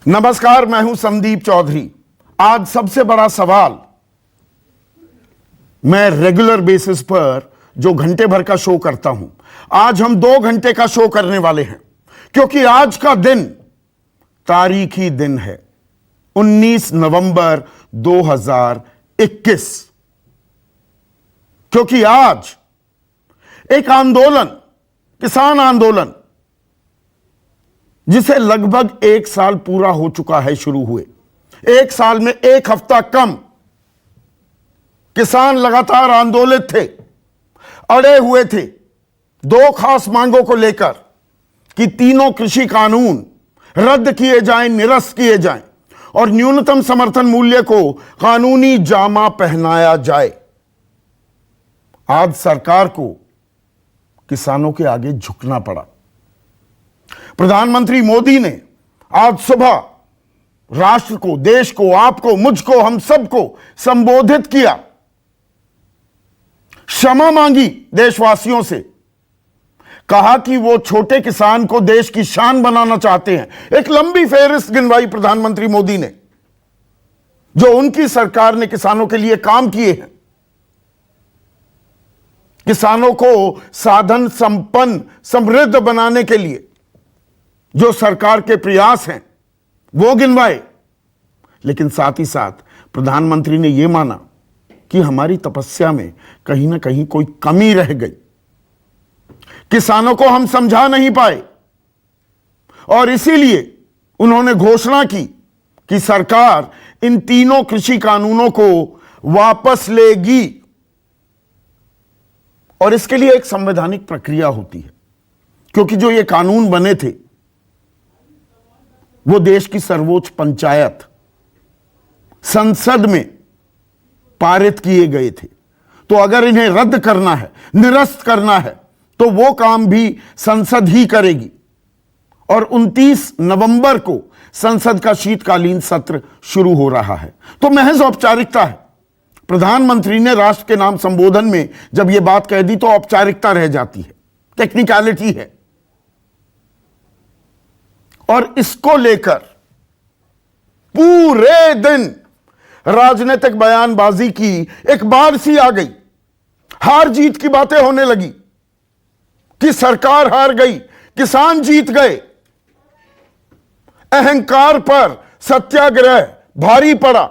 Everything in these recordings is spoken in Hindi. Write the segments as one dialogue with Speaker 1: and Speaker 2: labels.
Speaker 1: नमस्कार, मैं हूं संदीप चौधरी। आज सबसे बड़ा सवाल, मैं रेगुलर बेसिस पर जो घंटे भर का शो करता हूं, आज हम 2 घंटे का शो करने वाले हैं, क्योंकि आज का दिन तारीखी दिन है, 19 नवंबर 2021। क्योंकि आज एक आंदोलन, किसान आंदोलन, जिसे लगभग 1 साल पूरा हो चुका है शुरू हुए, 1 साल में 1 हफ्ता कम किसान लगातार आंदोलित थे, अड़े हुए थे 2 खास मांगों को लेकर कि तीनों कृषि कानून रद्द किए जाएं, निरस्त किए जाएं और न्यूनतम समर्थन मूल्य को कानूनी जामा पहनाया जाए। आज सरकार को किसानों के आगे झुकना पड़ा। प्रधानमंत्री मोदी ने आज सुबह राष्ट्र को, देश को, आपको, मुझको, हम सबको संबोधित किया, क्षमा मांगी देशवासियों से, कहा कि वो छोटे किसान को देश की शान बनाना चाहते हैं। एक लंबी फेहरिस्त गिनवाई प्रधानमंत्री मोदी ने, जो उनकी सरकार ने किसानों के लिए काम किए हैं। किसानों को साधन संपन्न, समृद्ध बनाने के लिए जो सरकार के प्रयास हैं वो गिनवाए। लेकिन साथ ही साथ प्रधानमंत्री ने यह माना कि हमारी तपस्या में कहीं ना कहीं कोई कमी रह गई, किसानों को हम समझा नहीं पाए, और इसीलिए उन्होंने घोषणा की कि सरकार इन तीनों कृषि कानूनों को वापस लेगी। और इसके लिए एक संवैधानिक प्रक्रिया होती है, क्योंकि जो ये कानून बने थे वो देश की सर्वोच्च पंचायत संसद में पारित किए गए थे। तो अगर इन्हें रद्द करना है, निरस्त करना है, तो वो काम भी संसद ही करेगी। और 29 नवंबर को संसद का शीतकालीन सत्र शुरू हो रहा है। तो महज औपचारिकता है। प्रधानमंत्री ने राष्ट्र के नाम संबोधन में जब यह बात कह दी तो औपचारिकता रह जाती है, टेक्निकलिटी है। और इसको लेकर पूरे दिन राजनीतिक बयानबाजी की एक बार सी आ गई, हार जीत की बातें होने लगी कि सरकार हार गई, किसान जीत गए, अहंकार पर सत्याग्रह भारी पड़ा।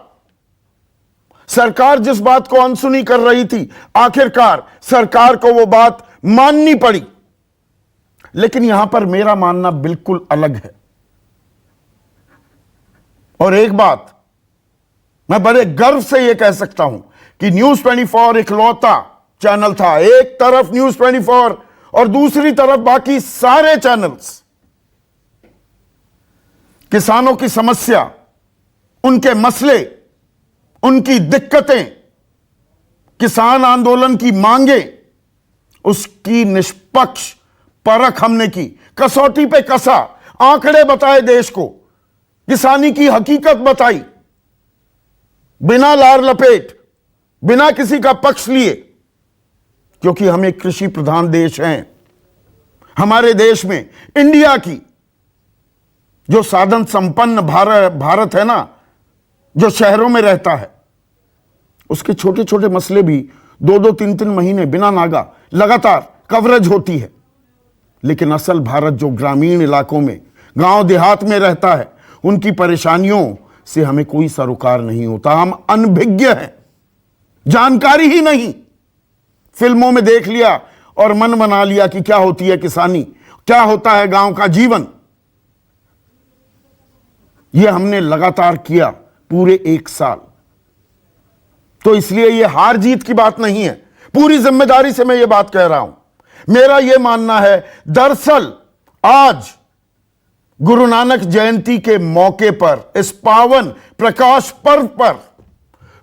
Speaker 1: सरकार जिस बात को अनसुनी कर रही थी, आखिरकार सरकार को वो बात माननी पड़ी। लेकिन यहां पर मेरा मानना बिल्कुल अलग है। और एक बात मैं बड़े गर्व से यह कह सकता हूं कि न्यूज 24 इकलौता चैनल था। एक तरफ न्यूज 24 और दूसरी तरफ बाकी सारे चैनल्स किसानों की समस्या, उनके मसले, उनकी दिक्कतें, किसान आंदोलन की मांगे, उसकी निष्पक्ष परख हमने की, कसौटी पे कसा, आंकड़े बताए देश को, किसानी की हकीकत बताई, बिना लार लपेट, बिना किसी का पक्ष लिए। क्योंकि हम एक कृषि प्रधान देश हैं। हमारे देश में इंडिया की जो साधन संपन्न भारत है ना, जो शहरों में रहता है, उसके छोटे छोटे मसले भी 2-2, 3-3 महीने बिना नागा लगातार कवरेज होती है। लेकिन असल भारत जो ग्रामीण इलाकों में, गांव देहात में रहता है, उनकी परेशानियों से हमें कोई सरोकार नहीं होता। हम अनभिज्ञ हैं, जानकारी ही नहीं। फिल्मों में देख लिया और मन बना लिया कि क्या होती है किसानी, क्या होता है गांव का जीवन। यह हमने लगातार किया पूरे 1 साल। तो इसलिए यह हार जीत की बात नहीं है, पूरी जिम्मेदारी से मैं यह बात कह रहा हूं। मेरा यह मानना है, दरअसल आज गुरु नानक जयंती के मौके पर, इस पावन प्रकाश पर्व पर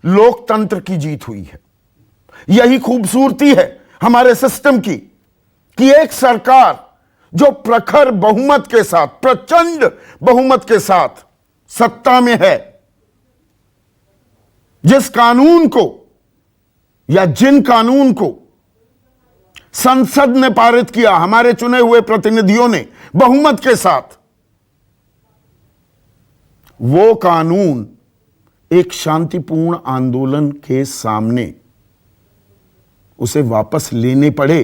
Speaker 1: लोकतंत्र की जीत हुई है। यही खूबसूरती है हमारे सिस्टम की कि एक सरकार जो प्रखर बहुमत के साथ, प्रचंड बहुमत के साथ सत्ता में है, जिस कानून को या जिन कानून को संसद ने पारित किया, हमारे चुने हुए प्रतिनिधियों ने बहुमत के साथ, वो कानून एक शांतिपूर्ण आंदोलन के सामने उसे वापस लेने पड़े।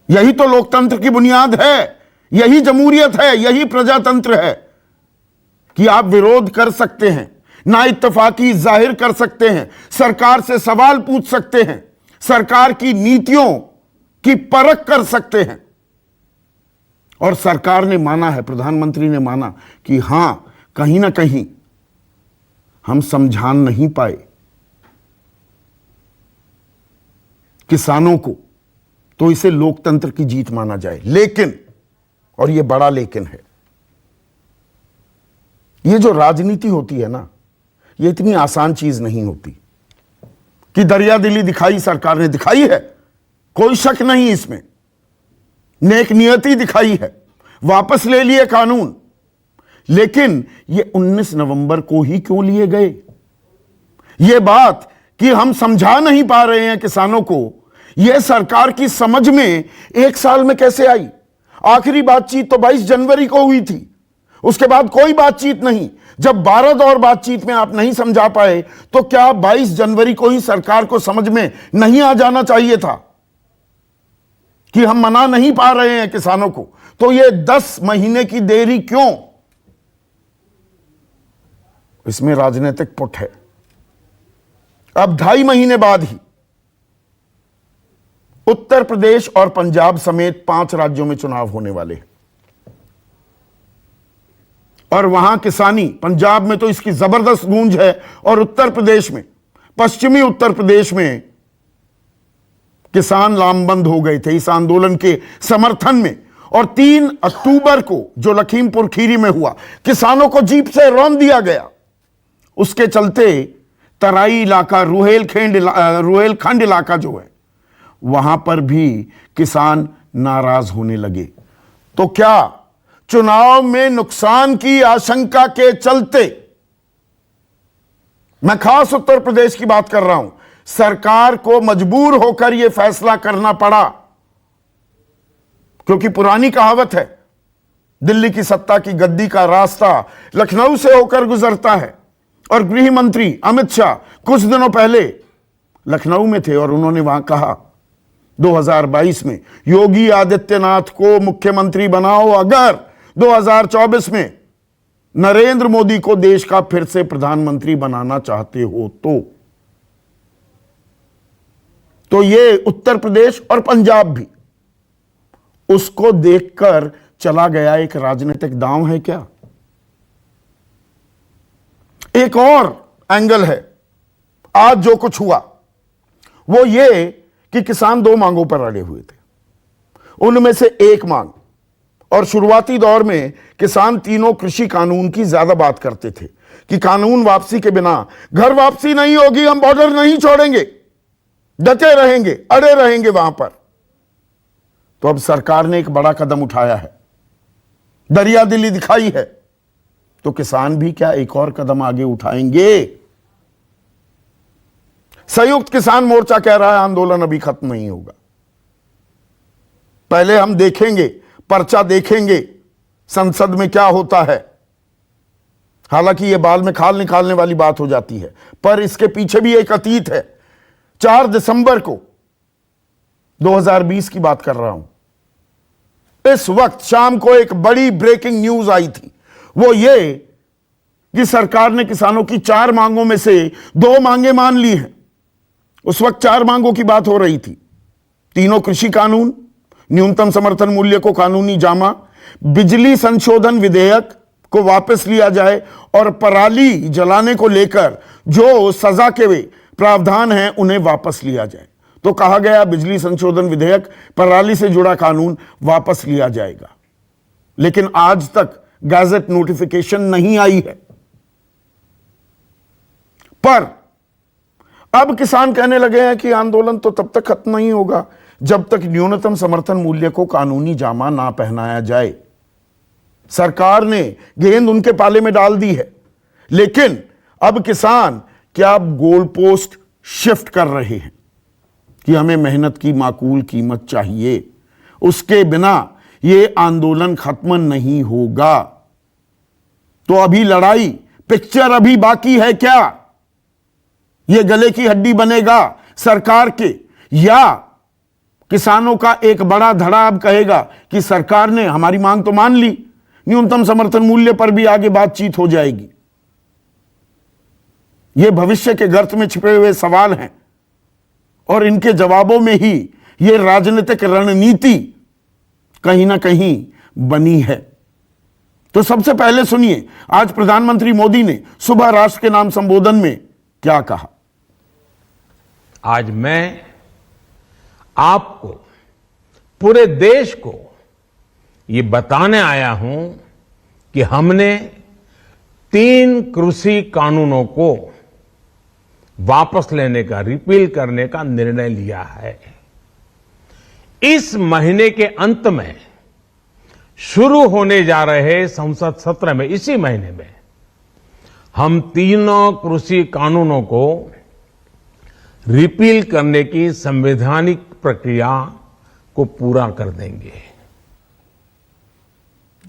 Speaker 1: यही तो लोकतंत्र की बुनियाद है, यही जमहूरियत है, यही प्रजातंत्र है कि आप विरोध कर सकते हैं, ना इत्तेफाकी जाहिर कर सकते हैं, सरकार से सवाल पूछ सकते हैं, सरकार की नीतियों की परख कर सकते हैं। और सरकार ने माना है, प्रधानमंत्री ने माना कि हां, कहीं ना कहीं हम समझा नहीं पाए किसानों को, तो इसे लोकतंत्र की जीत माना जाए। लेकिन, और यह बड़ा लेकिन है, यह जो राजनीति होती है ना, यह इतनी आसान चीज नहीं होती कि दरियादिली दिखाई सरकार ने, दिखाई है, कोई शक नहीं इसमें, नेक नियति दिखाई है, वापस ले लिए कानून। लेकिन ये 19 नवंबर को ही क्यों लिए गए? ये बात कि हम समझा नहीं पा रहे हैं किसानों को, यह सरकार की समझ में एक साल में कैसे आई? आखिरी बातचीत तो 22 जनवरी को हुई थी, उसके बाद कोई बातचीत नहीं। जब 12 दौर बातचीत में आप नहीं समझा पाए, तो क्या 22 जनवरी को ही सरकार को समझ में नहीं आ जाना चाहिए था कि हम मना नहीं पा रहे हैं किसानों को? तो ये 10 महीने की देरी क्यों? इसमें राजनीतिक पुट है। अब 2.5 महीने बाद ही उत्तर प्रदेश और पंजाब समेत 5 राज्यों में चुनाव होने वाले हैं, और वहां किसानी, पंजाब में तो इसकी जबरदस्त गूंज है, और उत्तर प्रदेश में, पश्चिमी उत्तर प्रदेश में किसान लामबंद हो गए थे इस आंदोलन के समर्थन में। और 3 अक्टूबर को जो लखीमपुर खीरी में हुआ, किसानों को जीप से रौंद दिया गया। उसके चलते तराई इलाका, रुहेलखंड इलाका जो है, वहां पर भी किसान नाराज होने लगे। तो क्या चुनाव में नुकसान की आशंका के चलते, मैं खास उत्तर प्रदेश की बात कर रहा हूं, सरकार को मजबूर होकर यह फैसला करना पड़ा? क्योंकि पुरानी कहावत है, दिल्ली की सत्ता की गद्दी का रास्ता लखनऊ से होकर गुजरता है। और गृह मंत्री अमित शाह कुछ दिनों पहले लखनऊ में थे, और उन्होंने वहां कहा 2022 में योगी आदित्यनाथ को मुख्यमंत्री बनाओ अगर 2024 में नरेंद्र मोदी को देश का फिर से प्रधानमंत्री बनाना चाहते हो तो ये उत्तर प्रदेश और पंजाब भी उसको देखकर चला गया एक राजनीतिक दांव है क्या? एक और एंगल है आज जो कुछ हुआ, वो ये कि किसान 2 मांगों पर अड़े हुए थे। उनमें से एक मांग, और शुरुआती दौर में किसान तीनों कृषि कानून की ज्यादा बात करते थे कि कानून वापसी के बिना घर वापसी नहीं होगी, हम बॉर्डर नहीं छोड़ेंगे, डटे रहेंगे, अड़े रहेंगे वहां पर। तो अब सरकार ने एक बड़ा कदम उठाया है, दरियादिली दिखाई है, तो किसान भी क्या एक और कदम आगे उठाएंगे? संयुक्त किसान मोर्चा कह रहा है आंदोलन अभी खत्म नहीं होगा, पहले हम देखेंगे, पर्चा देखेंगे संसद में क्या होता है। हालांकि यह बाल में खाल निकालने वाली बात हो जाती है, पर इसके पीछे भी एक अतीत है। 4 दिसंबर को 2020 की बात कर रहा हूं, इस वक्त शाम को एक बड़ी ब्रेकिंग न्यूज आई थी। वो ये कि सरकार ने किसानों की 4 मांगों में से 2 मांगें मान ली हैं। उस वक्त 4 मांगों की बात हो रही थी, तीनों कृषि कानून, न्यूनतम समर्थन मूल्य को कानूनी जामा, बिजली संशोधन विधेयक को वापस लिया जाए, और पराली जलाने को लेकर जो सजा के प्रावधान हैं उन्हें वापस लिया जाए। तो कहा गया बिजली संशोधन विधेयक, पराली से जुड़ा कानून वापस लिया जाएगा, लेकिन आज तक गैजेट नोटिफिकेशन नहीं आई है। पर अब किसान कहने लगे हैं कि आंदोलन तो तब तक खत्म नहीं होगा जब तक न्यूनतम समर्थन मूल्य को कानूनी जामा ना पहनाया जाए। सरकार ने गेंद उनके पाले में डाल दी है, लेकिन अब किसान क्या गोल पोस्ट शिफ्ट कर रहे हैं कि हमें मेहनत की माकूल कीमत चाहिए, उसके बिना यह आंदोलन खत्म नहीं होगा। तो अभी लड़ाई, पिक्चर अभी बाकी है क्या? यह गले की हड्डी बनेगा सरकार के, या किसानों का एक बड़ा धड़ा अब कहेगा कि सरकार ने हमारी मांग तो मान ली, न्यूनतम समर्थन मूल्य पर भी आगे बातचीत हो जाएगी? ये भविष्य के गर्त में छिपे हुए सवाल हैं और इनके जवाबों में ही ये राजनीतिक रणनीति कहीं ना कहीं बनी है। तो सबसे पहले सुनिए आज प्रधानमंत्री मोदी ने सुबह राष्ट्र के नाम संबोधन में क्या कहा।
Speaker 2: आज मैं आपको, पूरे देश को ये बताने आया हूं कि हमने 3 कृषि कानूनों को वापस लेने का, रिपील करने का निर्णय लिया है। इस महीने के अंत में शुरू होने जा रहे संसद सत्र में, इसी महीने में, हम 3 कृषि कानूनों को रिपील करने की संवैधानिक प्रक्रिया को पूरा कर देंगे।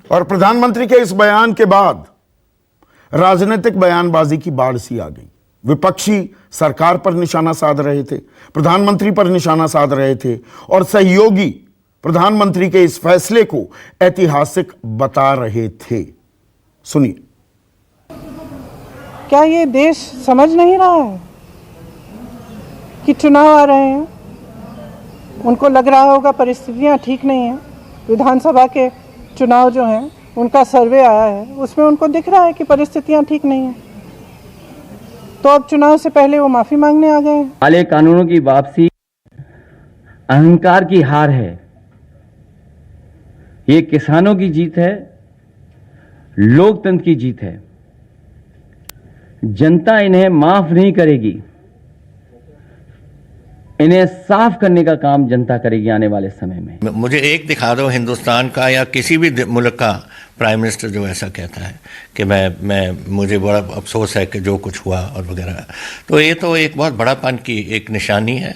Speaker 1: और प्रधानमंत्री के इस बयान के बाद राजनीतिक बयानबाजी की बाढ़ सी आ गई। विपक्षी सरकार पर निशाना साध रहे थे, प्रधानमंत्री पर निशाना साध रहे थे और सहयोगी प्रधानमंत्री के इस फैसले को ऐतिहासिक बता रहे थे। सुनिए।
Speaker 3: क्या ये देश समझ नहीं रहा है कि चुनाव आ रहे हैं? उनको लग रहा होगा परिस्थितियां ठीक नहीं हैं। विधानसभा के चुनाव जो हैं उनका सर्वे आया है, उसमें उनको दिख रहा है कि परिस्थितियां ठीक नहीं हैं। तो अब चुनाव से पहले वो माफी मांगने आ गए हैं।
Speaker 4: काले कानूनों की वापसी अहंकार की हार है। ये किसानों की जीत है, लोकतंत्र की जीत है। जनता इन्हें माफ नहीं करेगी। इन्हें साफ करने का काम जनता करेगी आने वाले समय में।
Speaker 5: मुझे एक दिखा दो हिंदुस्तान का या किसी भी मुल्क का प्राइम मिनिस्टर जो ऐसा कहता है कि मुझे बड़ा अफसोस है कि जो कुछ हुआ और वगैरह। तो ये तो एक बहुत बड़ापन की एक निशानी है।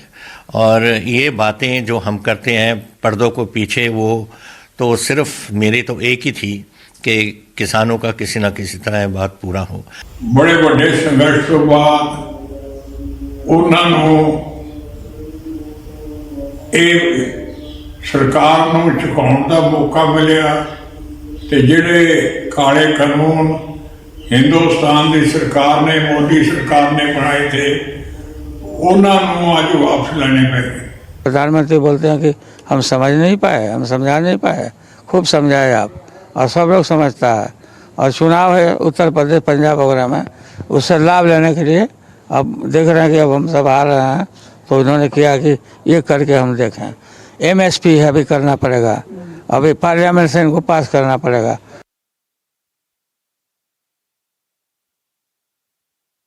Speaker 5: और ये बातें जो हम करते हैं पर्दों को पीछे, वो तो सिर्फ मेरी तो एक ही थी कि किसानों का किसी ना किसी तरह बात पूरा हो।
Speaker 6: बड़े बड़े संघर्ष के बाद उन्होंने सरकार ਨੂੰ ਝੁਕਾਉਣ ਦਾ ਮੌਕਾ ਮਿਲਿਆ ਤੇ ਜਿਹੜੇ ਕਾਲੇ ਕਾਨੂੰਨ हिंदुस्तान की सरकार ने, मोदी सरकार ने बनाए थे, उन्होंने आज वापस लेने पे।
Speaker 7: प्रधानमंत्री बोलते हैं कि हम समझ नहीं पाए, हम समझा नहीं पाए। खूब समझाए आप, और सब लोग समझता है। और चुनाव है उत्तर प्रदेश, पंजाब वगैरह में, उससे लाभ लेने के लिए अब देख रहे हैं कि अब हम सब आ रहे हैं। तो उन्होंने किया कि ये करके हम देखें। MSP है अभी करना पड़ेगा, अभी पार्लियामेंट से इनको पास करना पड़ेगा।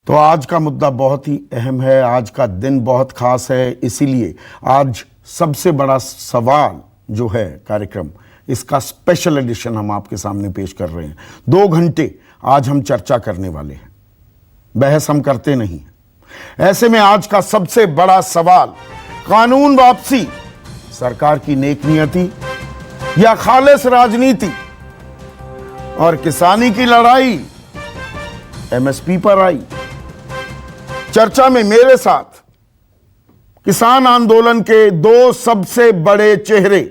Speaker 1: तो आज का मुद्दा बहुत ही अहम है, आज का दिन बहुत खास है। इसीलिए आज सबसे बड़ा सवाल जो है कार्यक्रम, इसका स्पेशल एडिशन हम आपके सामने पेश कर रहे हैं। 2 घंटे आज हम चर्चा करने वाले हैं, बहस हम करते नहीं। ऐसे में आज का सबसे बड़ा सवाल, कानून वापसी सरकार की नेक नियति या खालिस राजनीति, और किसानी की लड़ाई MSP पर आई। चर्चा में मेरे साथ किसान आंदोलन के 2 सबसे बड़े चेहरे,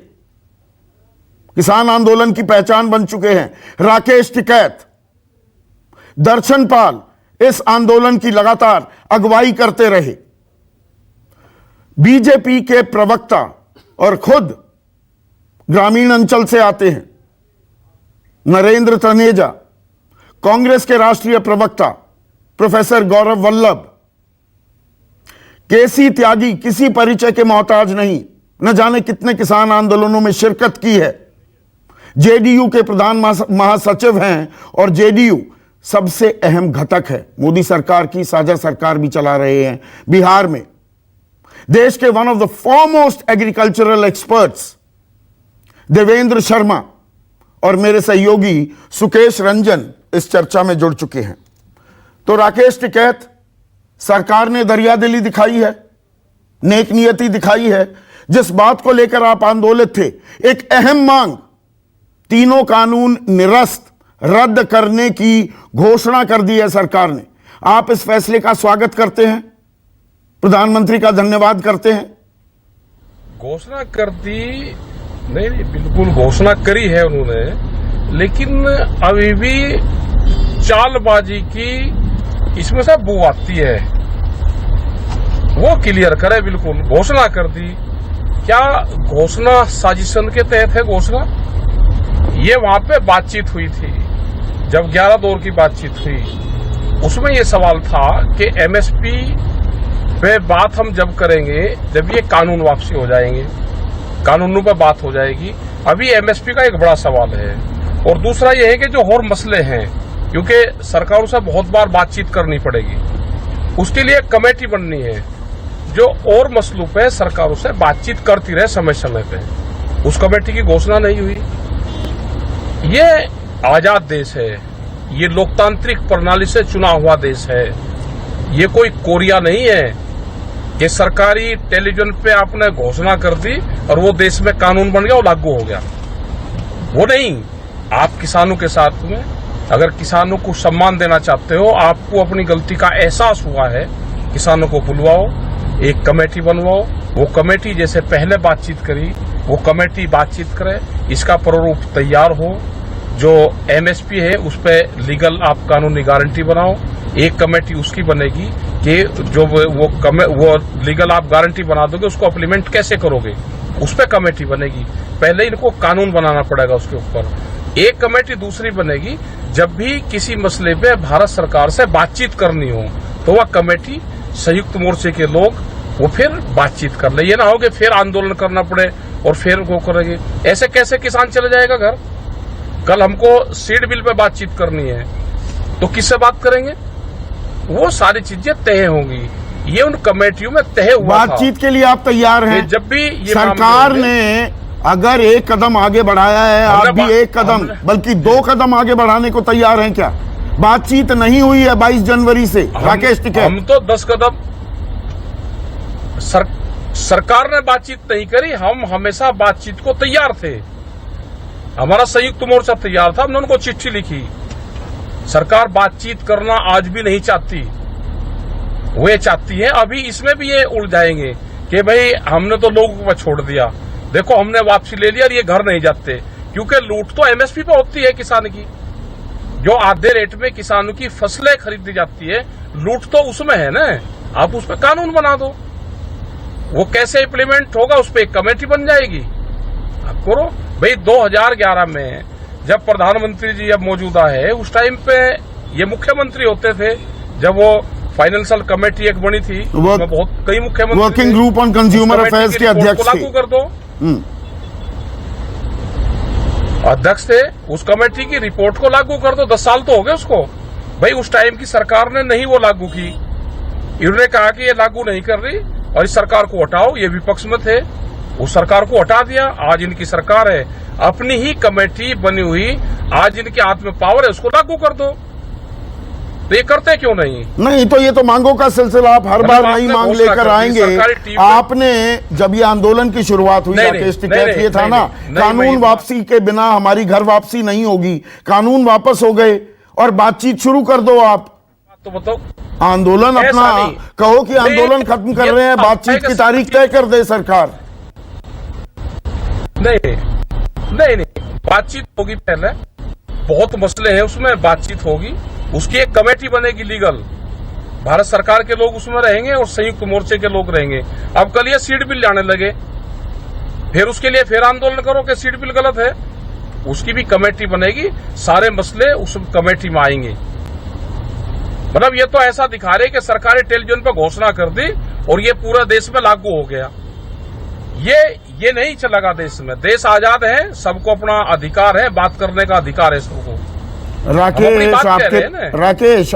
Speaker 1: किसान आंदोलन की पहचान बन चुके हैं। राकेश टिकैत, दर्शन पाल इस आंदोलन की लगातार अगुवाई करते रहे। बीजेपी के प्रवक्ता और खुद ग्रामीण अंचल से आते हैं नरेंद्र तनेजा, कांग्रेस के राष्ट्रीय प्रवक्ता प्रोफेसर गौरव वल्लभ, केसी त्यागी किसी परिचय के मोहताज नहीं, न जाने कितने किसान आंदोलनों में शिरकत की है। जेडीयू के प्रधान महासचिव हैं और जेडीयू सबसे अहम घटक है। मोदी सरकार की साझा सरकार भी चला रहे हैं बिहार में। देश के one of the foremost agricultural experts Devendra Sharma और मेरे सहयोगी सुकेश रंजन इस चर्चा में जुड़ चुके हैं। तो राकेश टिकैत, सरकार ने दरियादिली दिखाई है, नेक नियति दिखाई है। जिस बात को लेकर आप आंदोलित थे, एक अहम मांग, 3 कानून निरस्त, रद्द करने की घोषणा कर दी है सरकार ने। आप इस फैसले का स्वागत करते हैं, प्रधानमंत्री का धन्यवाद करते हैं?
Speaker 8: घोषणा कर दी नहीं, बिल्कुल घोषणा करी है उन्होंने, लेकिन अभी भी चालबाजी की इसमें से बू आती है। वो क्लियर करे, बिल्कुल घोषणा कर दी। क्या घोषणा साजिशन के तहत है घोषणा? ये वहां पे बातचीत हुई थी, जब 11 दौर की बातचीत हुई, उसमें ये सवाल था कि एमएसपी पे बात हम जब करेंगे जब ये कानून वापसी हो जाएंगे, कानूनों पर बात हो जाएगी। अभी एमएसपी का एक बड़ा सवाल है। और दूसरा ये है कि जो और मसले हैं, क्योंकि सरकारों से बहुत बार बातचीत करनी पड़ेगी, उसके लिए एक कमेटी बननी है जो और मसलों पे सरकारों से बातचीत करती रहे समय समय पे। उस कमेटी की घोषणा नहीं हुई। ये आजाद देश है, ये लोकतांत्रिक प्रणाली से चुना हुआ देश है। ये कोई कोरिया नहीं है कि सरकारी टेलीविजन पे आपने घोषणा कर दी और वो देश में कानून बन गया, वो लागू हो गया। वो नहीं। आप किसानों के साथ में अगर किसानों को सम्मान देना चाहते हो, आपको अपनी गलती का एहसास हुआ है, किसानों को बुलवाओ, एक कमेटी बनवाओ। वो कमेटी जैसे पहले बातचीत करी, वो कमेटी बातचीत करे, इसका प्रारूप तैयार हो। जो एमएसपी है उस पर लीगल आप कानूनी गारंटी बनाओ। एक कमेटी उसकी बनेगी कि जो वो लीगल आप गारंटी बना दोगे, उसको अप्लीमेंट कैसे करोगे, उस पर कमेटी बनेगी। पहले इनको कानून बनाना पड़ेगा उसके ऊपर। एक कमेटी दूसरी बनेगी, जब भी किसी मसले पे भारत सरकार से बातचीत करनी हो तो वह कमेटी संयुक्त मोर्चे के लोग वो फिर बातचीत कर ले। ये ना हो कि फिर आंदोलन करना पड़े और फिर वो करेंगे। ऐसे कैसे किसान चले जाएगा घर? कल हमको सीड बिल पे बातचीत करनी है तो किससे बात करेंगे? वो सारी चीजें तय होंगी। ये उन कमेटियों में तय हुआ
Speaker 1: बातचीत के लिए आप तैयार हैं?
Speaker 8: जब भी ये
Speaker 1: सरकार ने अगर एक कदम आगे बढ़ाया है, आप भी एक कदम बल्कि 2 कदम आगे बढ़ाने को तैयार हैं क्या? बातचीत नहीं हुई है 22 जनवरी से, राकेश टिकैत।
Speaker 8: हम तो 10 कदम सरकार ने बातचीत नहीं करी। हम हमेशा बातचीत को तैयार थे। हमारा संयुक्त मोर्चा तैयार था। हमने उनको चिट्ठी लिखी। सरकार बातचीत करना आज भी नहीं चाहती। वे चाहती है, अभी इसमें भी ये उलझाएंगे कि भाई हमने तो लोगों को छोड़ दिया, देखो हमने वापसी ले लिया और ये घर नहीं जाते। क्योंकि लूट तो एमएसपी पे होती है किसान की। जो आधे रेट में किसानों की फसलें खरीदी जाती है, लूट तो उसमें है ना। आप उस पर कानून बना दो। वो कैसे इम्प्लीमेंट होगा, उस पर एक कमेटी बन जाएगी। आप करो भाई। 2011 में जब प्रधानमंत्री जी अब मौजूदा है, उस टाइम पे ये मुख्यमंत्री होते थे। जब वो फाइनेंशियल कमेटी एक बनी थी, उसमें बहुत कई मुख्यमंत्री,
Speaker 1: working group on consumer affairs के अध्यक्ष थे।
Speaker 8: लागू कर दो। अध्यक्ष थे, उस कमेटी की रिपोर्ट को लागू कर दो। 10 साल तो हो गए उसको। भाई उस टाइम की सरकार ने नहीं वो लागू की। इन्होंने कहा कि ये लागू नहीं कर रही और इस सरकार को हटाओ। ये विपक्ष में थे, उस सरकार को हटा दिया। आज इनकी सरकार है, अपनी ही कमेटी बनी हुई, आज इनके हाथ में पावर है, उसको लागू कर दो। तो ये करते क्यों नहीं?
Speaker 1: नहीं तो ये तो मांगों का सिलसिला, आप हर बार नई मांग लेकर आएंगे। आपने जब ये आंदोलन की शुरुआत हुई, राकेश टिकैत, ये था ना कानून वापसी के बिना हमारी घर वापसी नहीं होगी। कानून वापस हो गए और बातचीत शुरू कर दो। आप
Speaker 8: तो बताओ,
Speaker 1: आंदोलन अपना कहो कि आंदोलन खत्म कर रहे हैं, बातचीत की तारीख तय कर दे सरकार।
Speaker 8: नहीं, बातचीत होगी। पहले बहुत मसले हैं, उसमें बातचीत होगी। उसकी एक कमेटी बनेगी लीगल। भारत सरकार के लोग उसमें रहेंगे और संयुक्त मोर्चे के लोग रहेंगे। अब कल ये सीड बिल लाने लगे, फिर उसके लिए फिर आंदोलन करो कि सीड बिल गलत है। उसकी भी कमेटी बनेगी, सारे मसले उस कमेटी में आएंगे। मतलब ये तो ऐसा दिखा रहे कि सरकारी टेलीविजन पर घोषणा कर दी और ये पूरा देश में लागू हो गया। ये नहीं चलेगा देश में। देश आजाद है, सबको अपना अधिकार है, बात करने का अधिकार है सबको।
Speaker 1: राकेश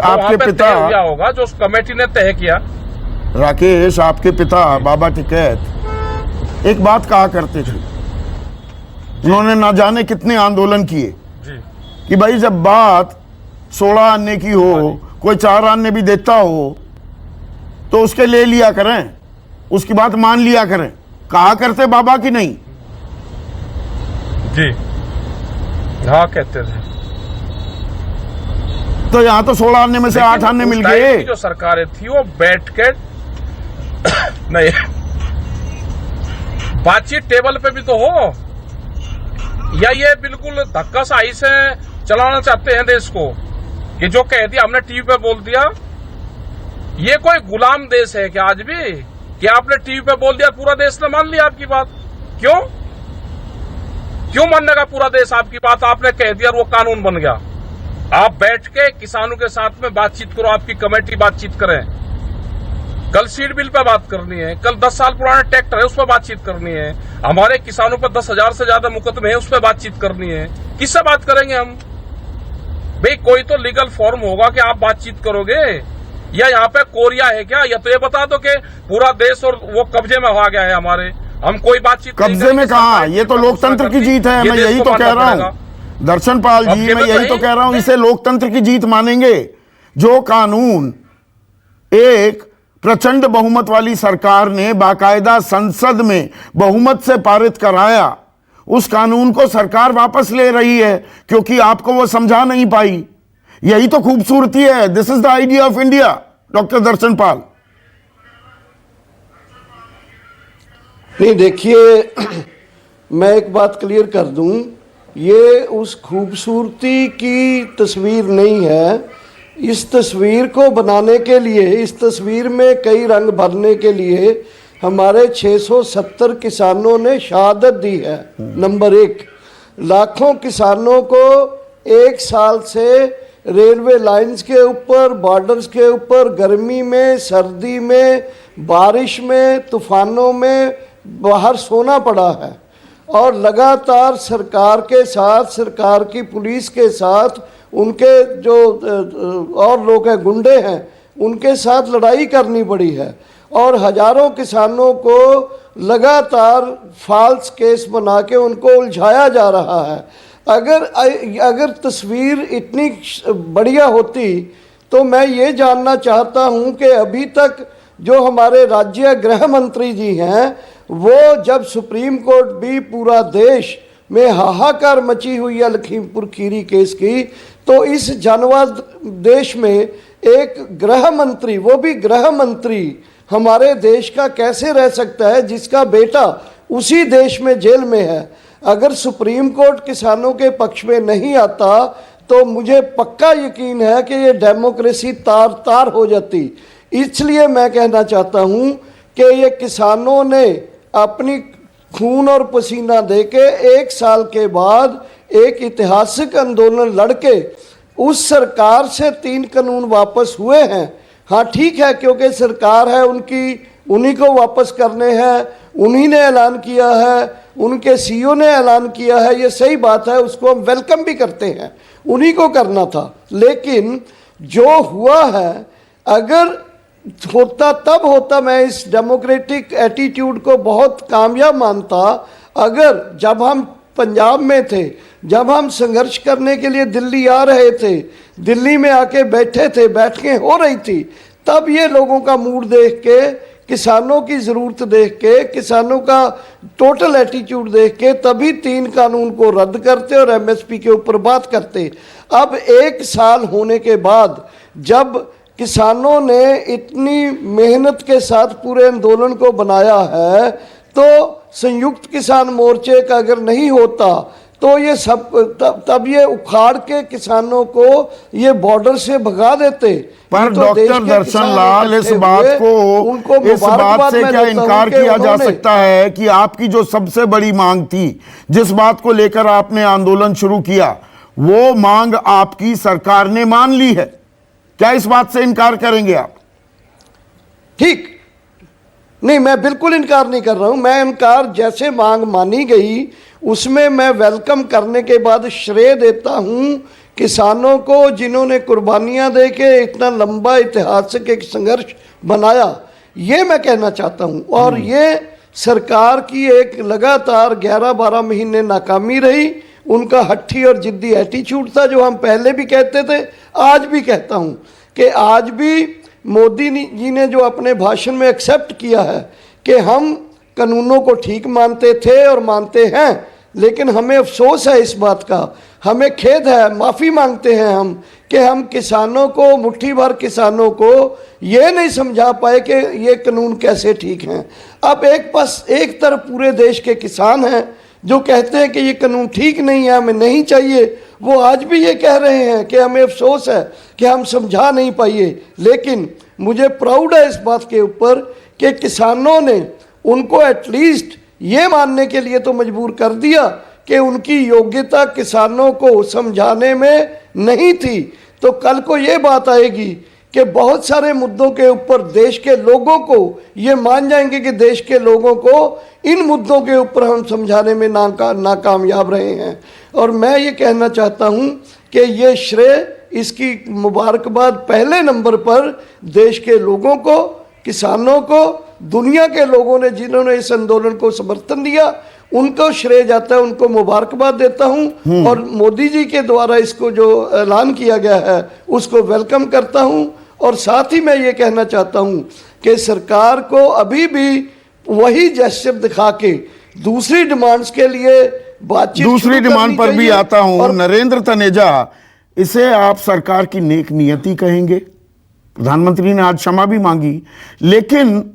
Speaker 1: आपके पिता
Speaker 8: होगा जो उस कमेटी ने तय किया।
Speaker 1: राकेश आपके पिता बाबा टिकैत एक बात कहा करते थे, उन्होंने ना जाने कितने आंदोलन किए कि भाई जब बात 16 आने की हो, कोई 4 आने भी देता हो तो उसके ले लिया करें, उसकी बात मान लिया करें। कहा करते बाबा की नहीं?
Speaker 8: जी हाँ कहते थे।
Speaker 1: तो यहाँ तो 16 आने में से 8 आने मिल गए।
Speaker 8: जो सरकारें थी वो बैठ के नहीं, बातचीत टेबल पे भी तो हो, या ये बिल्कुल धक्काशाही से चलाना चाहते हैं देश को कि जो कह दिया हमने टीवी पे बोल दिया। ये कोई गुलाम देश है क्या आज भी कि आपने टीवी पे बोल दिया पूरा देश ने मान लिया आपकी बात? क्यों क्यों मानने का पूरा देश आपकी बात? आपने कह दिया और वो कानून बन गया। आप बैठ के किसानों के साथ में बातचीत करो, आपकी कमेटी बातचीत करें। कल सीड बिल पे बात करनी है, कल 10 साल पुराने ट्रैक्टर है उस पर बातचीत करनी है, हमारे किसानों पर 10,000 से ज्यादा मुकदमे हैं उस पर बातचीत करनी है। किससे बात करेंगे हम? भाई कोई तो लीगल फॉर्म होगा कि आप बातचीत करोगे, या यहाँ पे कोरिया है क्या? या तो ये बता दो कि पूरा देश और वो कब्जे में आ गया है हमारे, हम कोई बातचीत
Speaker 1: कब्जे में कहा? ये तो लोकतंत्र की जीत है, मैं यही तो कह रहा हूँ दर्शन पाल जी, मैं यही तो कह रहा हूं, इसे लोकतंत्र की जीत मानेंगे। जो कानून एक प्रचंड बहुमत वाली सरकार ने बाकायदा संसद में बहुमत से पारित कराया, उस कानून को सरकार वापस ले रही है क्योंकि आपको वो समझा नहीं पाई। यही तो खूबसूरती है। This is the idea of India, doctor Darshan Pal.
Speaker 9: नहीं, देखिए, मैं एक बात क्लियर कर दूं, ये उस खूबसूरती की तस्वीर नहीं है। इस तस्वीर को बनाने के लिए, इस तस्वीर में कई रंग भरने के लिए हमारे 670 किसानों ने शहादत दी है। नंबर 1, लाखों किसानों को 1 साल से रेलवे लाइंस के ऊपर, बॉर्डर्स के ऊपर, गर्मी में, सर्दी में, बारिश में, तूफानों में बाहर सोना पड़ा है और लगातार सरकार के साथ, सरकार की पुलिस के साथ, उनके जो और लोग हैं, गुंडे हैं, उनके साथ लड़ाई करनी पड़ी है और हजारों किसानों को लगातार फॉल्स केस बना के उनको उलझाया जा रहा है। अगर तस्वीर इतनी बढ़िया होती तो मैं ये जानना चाहता हूँ कि अभी तक जो हमारे राज्य गृह मंत्री जी हैं, वो जब सुप्रीम कोर्ट भी पूरा देश में हाहाकार मची हुई है लखीमपुर खीरी केस की, तो इस जानवर देश में एक गृह मंत्री, वो भी गृह मंत्री हमारे देश का कैसे रह सकता है जिसका बेटा उसी देश में जेल में है? अगर सुप्रीम कोर्ट किसानों के पक्ष में नहीं आता तो मुझे पक्का यकीन है कि ये डेमोक्रेसी तार तार हो जाती। इसलिए मैं कहना चाहता हूँ कि ये किसानों ने अपनी खून और पसीना देके 1 साल के बाद एक ऐतिहासिक आंदोलन लड़के उस सरकार से 3 कानून वापस हुए हैं। हाँ ठीक है, क्योंकि सरकार है उनकी, उन्हीं को वापस करने हैं, उन्हीं ने ऐलान किया है, उनके सीईओ ने ऐलान किया है, ये सही बात है, उसको हम वेलकम भी करते हैं, उन्हीं को करना था। लेकिन जो हुआ है, अगर होता तब होता, मैं इस डेमोक्रेटिक एटीट्यूड को बहुत कामयाब मानता। अगर जब हम पंजाब में थे, जब हम संघर्ष करने के लिए दिल्ली आ रहे थे, दिल्ली में आके बैठे थे, बैठकें हो रही थी, तब ये लोगों का मूड देख के, किसानों की ज़रूरत देख के, किसानों का टोटल एटीट्यूड देख के तभी 3 कानून को रद्द करते और एमएसपी के ऊपर बात करते। अब 1 साल होने के बाद जब किसानों ने इतनी मेहनत के साथ पूरे आंदोलन को बनाया है, तो संयुक्त किसान मोर्चे का अगर नहीं होता तो ये सब तब ये उखाड़ के किसानों को ये बॉर्डर से भगा देते।
Speaker 1: पर डॉक्टर दर्शन लाल, इस बात से क्या इनकार किया जा सकता है कि आपकी जो सबसे बड़ी मांग थी, जिस बात को लेकर आपने आंदोलन शुरू किया, वो मांग आपकी सरकार ने मान ली है? क्या इस बात से इनकार करेंगे आप?
Speaker 9: ठीक नहीं, मैं बिल्कुल इनकार नहीं कर रहा हूं। मैं इनकार, जैसे मांग मानी गई उसमें मैं वेलकम करने के बाद श्रेय देता हूं किसानों को, जिन्होंने कुर्बानियां दे के इतना लंबा ऐतिहासिक एक संघर्ष बनाया। ये मैं कहना चाहता हूं। और ये सरकार की एक लगातार 11-12 महीने नाकामी रही। उनका हट्ठी और जिद्दी एटीट्यूड था, जो हम पहले भी कहते थे, आज भी कहता हूं कि आज भी मोदी जी ने जो अपने भाषण में एक्सेप्ट किया है कि हम कानूनों को ठीक मानते थे और मानते हैं, लेकिन हमें अफसोस है इस बात का, हमें खेद है, माफ़ी मांगते हैं हम कि हम किसानों को, मुट्ठी भर किसानों को ये नहीं समझा पाए कि ये कानून कैसे ठीक हैं। अब एक तरफ पूरे देश के किसान हैं जो कहते हैं कि ये कानून ठीक नहीं है, हमें नहीं चाहिए। वो आज भी ये कह रहे हैं कि हमें अफसोस है कि हम समझा नहीं पाए। लेकिन मुझे प्राउड है इस बात के ऊपर कि किसानों ने उनको एटलीस्ट ये मानने के लिए तो मजबूर कर दिया कि उनकी योग्यता किसानों को समझाने में नहीं थी। तो कल को ये बात आएगी कि बहुत सारे मुद्दों के ऊपर देश के लोगों को ये मान जाएंगे कि देश के लोगों को इन मुद्दों के ऊपर हम समझाने में नाकामयाब रहे हैं। और मैं ये कहना चाहता हूँ कि ये श्रेय, इसकी मुबारकबाद पहले नंबर पर देश के लोगों को, किसानों को, दुनिया के लोगों ने जिन्होंने इस आंदोलन को समर्थन दिया, उनको श्रेय जाता है, उनको मुबारकबाद देता हूं। और मोदी जी के द्वारा इसको जो ऐलान किया गया है उसको वेलकम करता हूं। और साथ ही मैं ये कहना चाहता हूं कि सरकार को अभी भी वही जेस्चर दिखा के दूसरी डिमांड्स के लिए बातचीत,
Speaker 1: दूसरी डिमांड पर भी आता हूं। नरेंद्र तनेजा, इसे आप सरकार की नेक नियति कहेंगे? प्रधानमंत्री ने आज क्षमा भी मांगी, लेकिन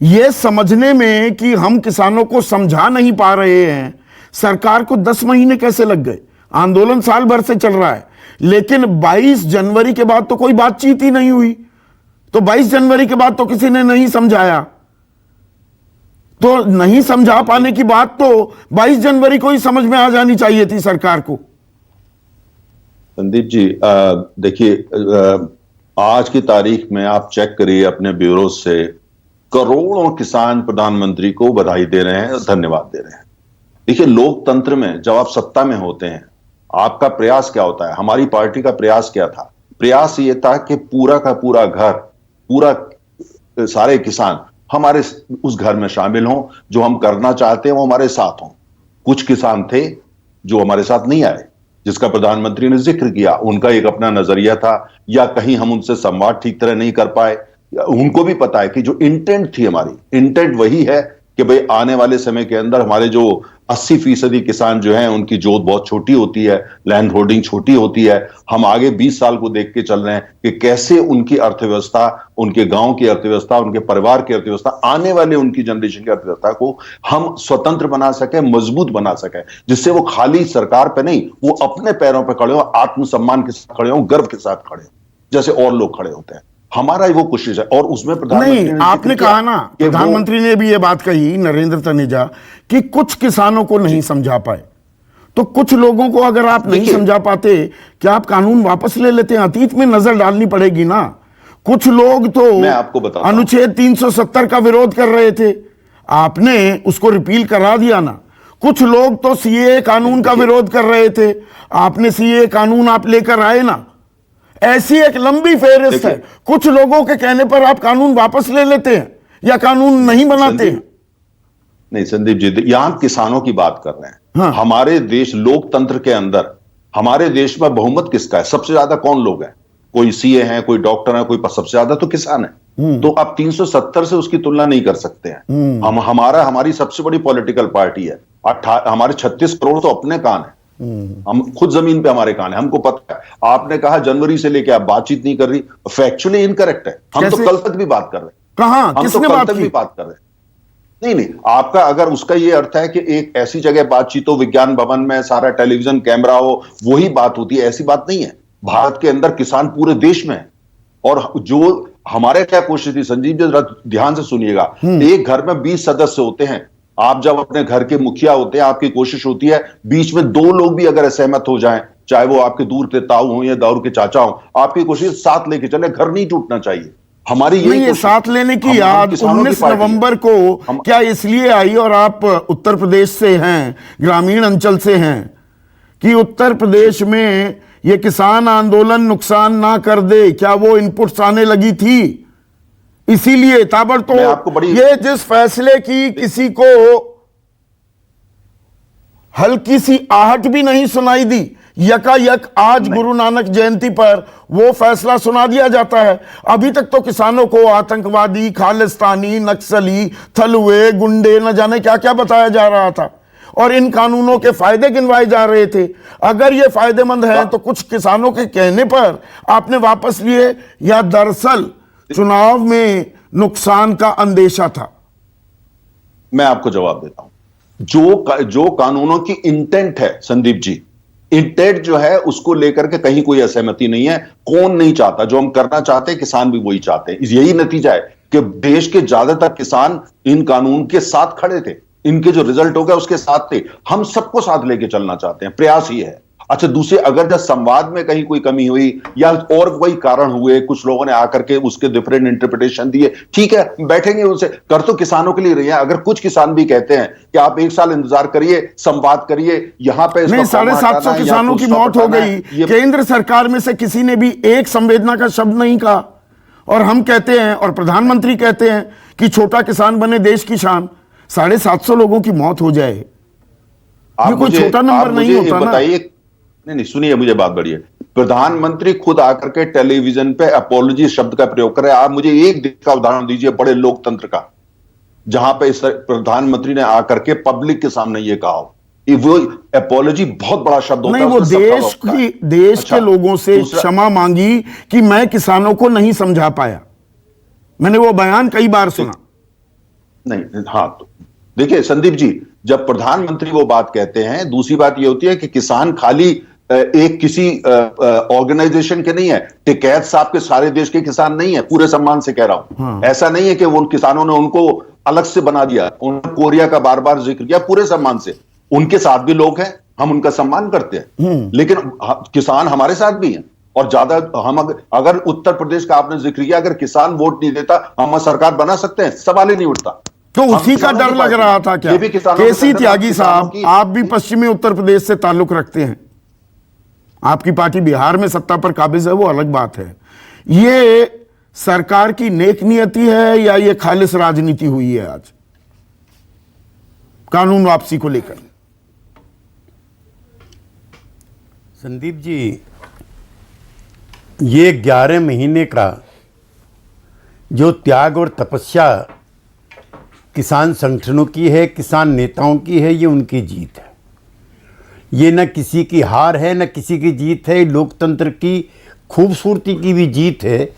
Speaker 1: यह समझने में कि हम किसानों को समझा नहीं पा रहे हैं, सरकार को 10 महीने कैसे लग गए? आंदोलन साल भर से चल रहा है, लेकिन 22 जनवरी के बाद तो कोई बातचीत ही नहीं हुई। तो 22 जनवरी के बाद तो किसी ने नहीं समझाया, तो नहीं समझा पाने की बात तो 22 जनवरी को ही समझ में आ जानी चाहिए थी सरकार को।
Speaker 10: संदीप जी, देखिए, आज की तारीख में आप चेक करिए अपने ब्यूरो से, करोड़ों किसान प्रधानमंत्री को बधाई दे रहे हैं, धन्यवाद दे रहे हैं। देखिए, लोकतंत्र में जब आप सत्ता में होते हैं, आपका प्रयास क्या होता है? हमारी पार्टी का प्रयास क्या था? प्रयास ये था कि पूरा का पूरा घर, पूरा सारे किसान हमारे उस घर में शामिल हों, जो हम करना चाहते हैं वो हमारे साथ हों। कुछ किसान थे जो हमारे साथ नहीं आए, जिसका प्रधानमंत्री ने जिक्र किया। उनका एक अपना नजरिया था, या कहीं हम उनसे संवाद ठीक तरह नहीं कर पाए। उनको भी पता है कि जो इंटेंट थी, हमारी इंटेंट वही है कि भाई आने वाले समय के अंदर हमारे जो 80% किसान जो हैं, उनकी जोत बहुत छोटी होती है, लैंड होल्डिंग छोटी होती है। हम आगे 20 साल को देख के चल रहे हैं कि कैसे उनकी अर्थव्यवस्था, उनके गांव की अर्थव्यवस्था, उनके परिवार की अर्थव्यवस्था, आने वाले उनकी जनरेशन की अर्थव्यवस्था को हम स्वतंत्र बना सके, मजबूत बना सके, जिससे वो खाली सरकार पे नहीं, वो अपने पैरों पर खड़े हो, आत्मसम्मान के साथ खड़े हो, गर्व के साथ खड़े हो, जैसे और लोग खड़े होते हैं। हमारा वो कोशिश है। और उसमें प्रधानमंत्री
Speaker 1: नहीं, आपने कहा ना, प्रधानमंत्री ने भी ये बात कही, नरेंद्र तनेजा, कि कुछ किसानों को नहीं समझा पाए। तो कुछ लोगों को अगर आप नहीं समझा पाते, क्या आप कानून वापस ले लेते हैं? अतीत में नजर डालनी पड़ेगी ना। कुछ लोग तो
Speaker 10: मैं आपको बताता हूं,
Speaker 1: अनुच्छेद 370 का विरोध कर रहे थे, आपने उसको रिपील करा दिया ना। कुछ लोग तो सीएए कानून का विरोध कर रहे थे, आपने सीएए कानून आप लेकर आए ना। ऐसी एक लंबी फेहरिस्त है। कुछ लोगों के कहने पर आप कानून वापस ले लेते हैं या कानून नहीं बनाते हैं।
Speaker 10: नहीं संदीप जी, यहां किसानों की बात कर रहे हैं। हाँ। हमारे देश लोकतंत्र के अंदर, हमारे देश में बहुमत किसका है? सबसे ज्यादा कौन लोग हैं? कोई सीए हैं, कोई डॉक्टर है, कोई, सबसे ज्यादा तो किसान है। तो आप 370 से उसकी तुलना नहीं कर सकते हैं। हमारी सबसे बड़ी पॉलिटिकल पार्टी है। हमारे 36 करोड़ तो अपने कान है, हम खुद जमीन पे हमारे कान है, हमको पता है। आपने कहा जनवरी से लेके आप बातचीत नहीं कर रही, फैक्चुअली इनकरेक्ट है। हम तो कल तक भी बात कर रहे हैं।
Speaker 1: कहां?
Speaker 10: हम
Speaker 1: किसने
Speaker 10: तो
Speaker 1: बात
Speaker 10: कल तक
Speaker 1: की?
Speaker 10: भी बात कर रहे हैं। नहीं, आपका अगर उसका ये अर्थ है कि एक ऐसी जगह बातचीत हो, विज्ञान भवन में सारा टेलीविजन कैमरा हो, वही बात होती है, ऐसी बात नहीं है। भारत के अंदर किसान पूरे देश में है। और जो हमारे क्या कोशिश थी, संजीव जी ध्यान से सुनिएगा, एक घर में 20 सदस्य होते हैं। आप जब अपने घर के मुखिया होते हैं, आपकी कोशिश होती है बीच में 2 लोग भी अगर असहमत हो जाएं, चाहे वो आपके दूर के ताऊ हो या दूर के चाचा हो, आपकी कोशिश साथ लेके चले, घर नहीं टूटना चाहिए। हमारी ये
Speaker 1: साथ लेने की याद 19 नवंबर को क्या इसलिए आई, और आप उत्तर प्रदेश से हैं, ग्रामीण अंचल से हैं, कि उत्तर प्रदेश में ये किसान आंदोलन नुकसान ना कर दे, क्या वो इनपुट्स आने लगी थी? इसीलिए ताबड़तोड़ ये जिस फैसले की किसी को हल्की सी आहट भी नहीं सुनाई दी, यकायक आज गुरु नानक जयंती पर वो फैसला सुना दिया जाता है। अभी तक तो किसानों को आतंकवादी, खालिस्तानी, नक्सली, थलुए, गुंडे, न जाने क्या क्या बताया जा रहा था। और इन कानूनों के फायदे गिनवाए जा रहे थे। अगर ये फायदेमंद है तो कुछ किसानों के कहने पर आपने वापस लिए, या दरअसल चुनाव में नुकसान का अंदेशा था?
Speaker 10: मैं आपको जवाब देता हूं। जो कानूनों की इंटेंट है संदीप जी, इंटेंट जो है उसको लेकर के कहीं कोई असहमति नहीं है। कौन नहीं चाहता? जो हम करना चाहते हैं किसान भी वही चाहते हैं। यही नतीजा है कि देश के ज्यादातर किसान इन कानून के साथ खड़े थे, इनके जो रिजल्ट हो गया उसके साथ थे। हम सबको साथ लेके चलना चाहते हैं, प्रयास ही है। अच्छा, दूसरे अगर जब संवाद में कहीं कोई कमी हुई या और कोई कारण हुए, कुछ लोगों ने आकर के उसके डिफरेंट इंटरप्रिटेशन दिए, ठीक है, बैठेंगे उनसे। कर तो किसानों के लिए रही है। अगर कुछ किसान भी कहते हैं कि आप 1 साल इंतजार करिए, संवाद करिए, यहां पे
Speaker 1: 750 किसानों की मौत हो गई, केंद्र सरकार में से किसी ने भी एक संवेदना का शब्द नहीं कहा। और हम कहते हैं और प्रधानमंत्री कहते हैं कि छोटा किसान बने देश की शान। 750 लोगों की मौत हो जाए, ये कोई छोटा नंबर नहीं होता ना।
Speaker 10: नहीं, सुनिए, मुझे बात बढ़िए। प्रधानमंत्री खुद आकर के टेलीविजन पे अपोलॉजी शब्द का प्रयोग कर रहे हैं। आप मुझे एक देश का उदाहरण दीजिए बड़े लोकतंत्र का, जहां पे प्रधानमंत्री ने आकर के पब्लिक के सामने ये कहा हो। वो अपोलॉजी बहुत बड़ा शब्द होता है।
Speaker 1: नहीं, वो देश के लोगों से क्षमा मांगी कि मैं किसानों को नहीं समझा पाया। मैंने वो बयान कई बार सुना।
Speaker 10: नहीं, हाँ, तो देखिए संदीप जी, जब प्रधानमंत्री वो बात कहते हैं, दूसरी बात ये होती है कि किसान खाली एक किसी ऑर्गेनाइजेशन के नहीं है। टिकैत साहब के सारे देश के किसान नहीं है, पूरे सम्मान से कह रहा हूं।
Speaker 1: हाँ।
Speaker 10: ऐसा नहीं है कि उन किसानों ने उनको अलग से बना दिया, उन्होंने कोरिया का बार बार जिक्र किया, पूरे सम्मान से। उनके साथ भी लोग हैं, हम उनका सम्मान करते हैं, लेकिन किसान हमारे साथ भी हैं। और ज्यादा हम अगर उत्तर प्रदेश का आपने जिक्र किया, अगर किसान वोट नहीं देता हम सरकार बना सकते हैं? सवाल ही नहीं उठता।
Speaker 1: तो उसी का डर लग रहा था क्या? केसी त्यागी साहब, आप भी पश्चिमी उत्तर प्रदेश से ताल्लुक रखते हैं, आपकी पार्टी बिहार में सत्ता पर काबिज है, वो अलग बात है। ये सरकार की नेक नियति है या ये खालिस राजनीति हुई है आज कानून वापसी को लेकर?
Speaker 11: संदीप जी, ये 11 महीने का जो त्याग और तपस्या किसान संगठनों की है, किसान नेताओं की है, ये उनकी जीत है। ये न किसी की हार है, न किसी की जीत है। लोकतंत्र की खूबसूरती की भी जीत है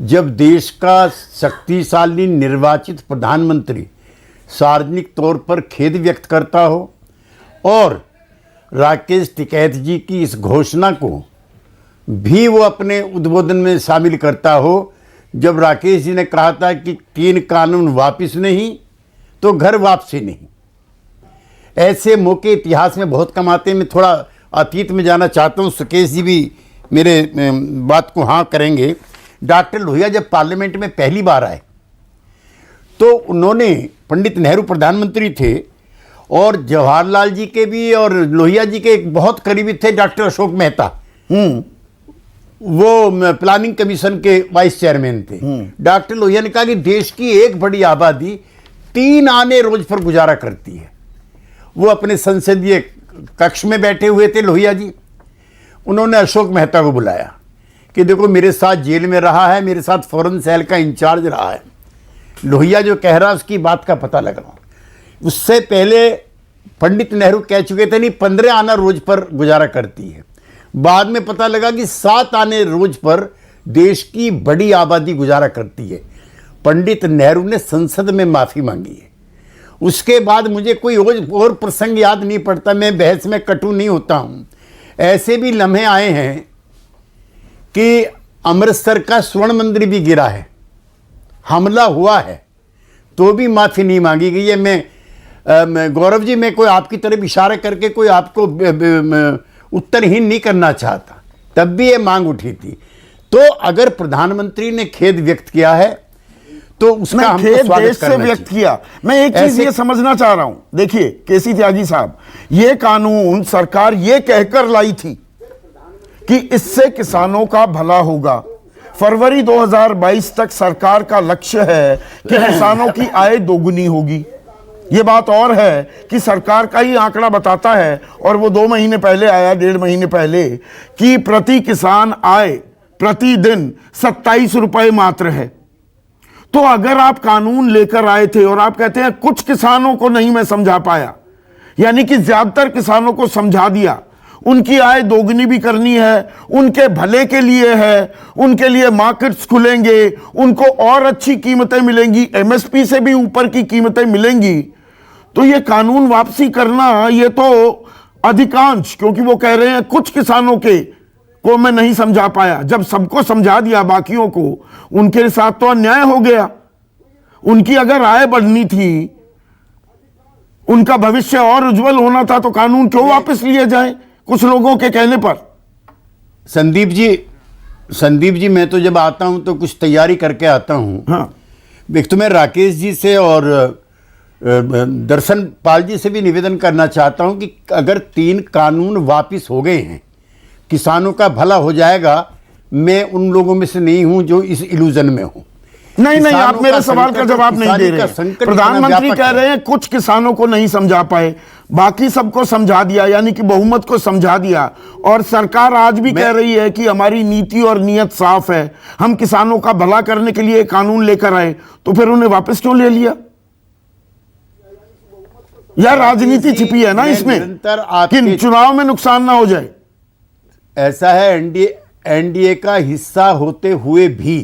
Speaker 11: जब देश का शक्तिशाली निर्वाचित प्रधानमंत्री सार्वजनिक तौर पर खेद व्यक्त करता हो और राकेश टिकैत जी की इस घोषणा को भी वो अपने उद्बोधन में शामिल करता हो, जब राकेश जी ने कहा था कि 3 कानून वापस नहीं तो घर वापसी नहीं। ऐसे मौके इतिहास में बहुत कम आते हैं। मैं थोड़ा अतीत में जाना चाहता हूँ, सुकेश जी भी मेरे बात को हाँ करेंगे। डॉक्टर लोहिया जब पार्लियामेंट में पहली बार आए तो उन्होंने, पंडित नेहरू प्रधानमंत्री थे और जवाहरलाल जी के भी और लोहिया जी के एक बहुत करीबी थे डॉक्टर अशोक मेहता, वो प्लानिंग कमीशन के वाइस चेयरमैन थे। डॉक्टर लोहिया ने कहा कि देश की एक बड़ी आबादी 3 आने रोज पर गुजारा करती है। वो अपने संसदीय कक्ष में बैठे हुए थे लोहिया जी। उन्होंने अशोक मेहता को बुलाया कि देखो, मेरे साथ जेल में रहा है, मेरे साथ फॉरेन सेल का इंचार्ज रहा है। लोहिया जो कह रहा है उसकी बात का पता लगा। उससे पहले पंडित नेहरू कह चुके थे नहीं, 15 आना रोज पर गुजारा करती है। बाद में पता लगा कि 7 आने रोज पर देश की बड़ी आबादी गुजारा करती है। पंडित नेहरू ने संसद में माफ़ी मांगी है। उसके बाद मुझे कोई और प्रसंग याद नहीं पड़ता, मैं बहस में कटु नहीं होता हूँ। ऐसे भी लम्हे आए हैं कि अमृतसर का स्वर्ण मंदिर भी गिरा है, हमला हुआ है, तो भी माफ़ी नहीं मांगी गई है। मैं गौरव जी, मैं कोई आपकी तरफ इशारा करके कोई आपको उत्तरहीन नहीं करना चाहता, तब भी ये मांग उठी थी। तो अगर प्रधानमंत्री ने खेद व्यक्त किया है तो उसका हम स्वागत करना चाहिए।
Speaker 1: व्यक्त किया। मैं एक चीज ये समझना चाह रहा हूं, देखिए केसी त्यागी साहब, ये कानून सरकार ये कहकर लाई थी कि इससे किसानों का भला होगा। फरवरी 2022 तक सरकार का लक्ष्य है कि किसानों की आय दोगुनी होगी। ये बात और है कि सरकार का ही आंकड़ा बताता है, और वो 2 महीने पहले आया, 1.5 महीने पहले, कि प्रति किसान आय प्रतिदिन 27 रुपए मात्र है। तो अगर आप कानून लेकर आए थे और आप कहते हैं कुछ किसानों को नहीं मैं समझा पाया, यानी कि ज्यादातर किसानों को समझा दिया, उनकी आय दोगुनी भी करनी है, उनके भले के लिए है, उनके लिए मार्केट्स खुलेंगे, उनको और अच्छी कीमतें मिलेंगी, एमएसपी से भी ऊपर की कीमतें मिलेंगी। तो ये कानून वापसी करना, ये तो अधिकांश, क्योंकि वो कह रहे हैं कुछ किसानों को मैं नहीं समझा पाया, जब सबको समझा दिया बाकियों को, उनके साथ तो अन्याय हो गया। उनकी अगर आय बढ़नी थी, उनका भविष्य और उज्जवल होना था, तो कानून क्यों वापस लिए जाए कुछ लोगों के कहने पर?
Speaker 11: संदीप जी मैं तो जब आता हूं तो कुछ तैयारी करके आता हूं।
Speaker 1: हाँ।
Speaker 11: एक तो मैं राकेश जी से और दर्शन पाल जी से भी निवेदन करना चाहता हूं कि अगर 3 कानून वापस हो गए हैं, किसानों का भला हो जाएगा, मैं उन लोगों में से नहीं हूं जो इस इल्यूजन में हूं।
Speaker 1: नहीं, आप मेरे सवाल का जवाब नहीं दे रहे। प्रधानमंत्री कह रहे हैं कुछ किसानों को नहीं समझा पाए, बाकी सबको समझा दिया, यानी कि बहुमत को समझा दिया। और सरकार आज भी कह रही है कि हमारी नीति और नीयत साफ है, हम किसानों का भला करने के लिए कानून लेकर आए, तो फिर उन्हें वापस क्यों ले लिया? यार राजनीति छिपी है ना इसमें, कि चुनाव में नुकसान ना हो जाए।
Speaker 11: ऐसा है, एनडीए का हिस्सा होते हुए भी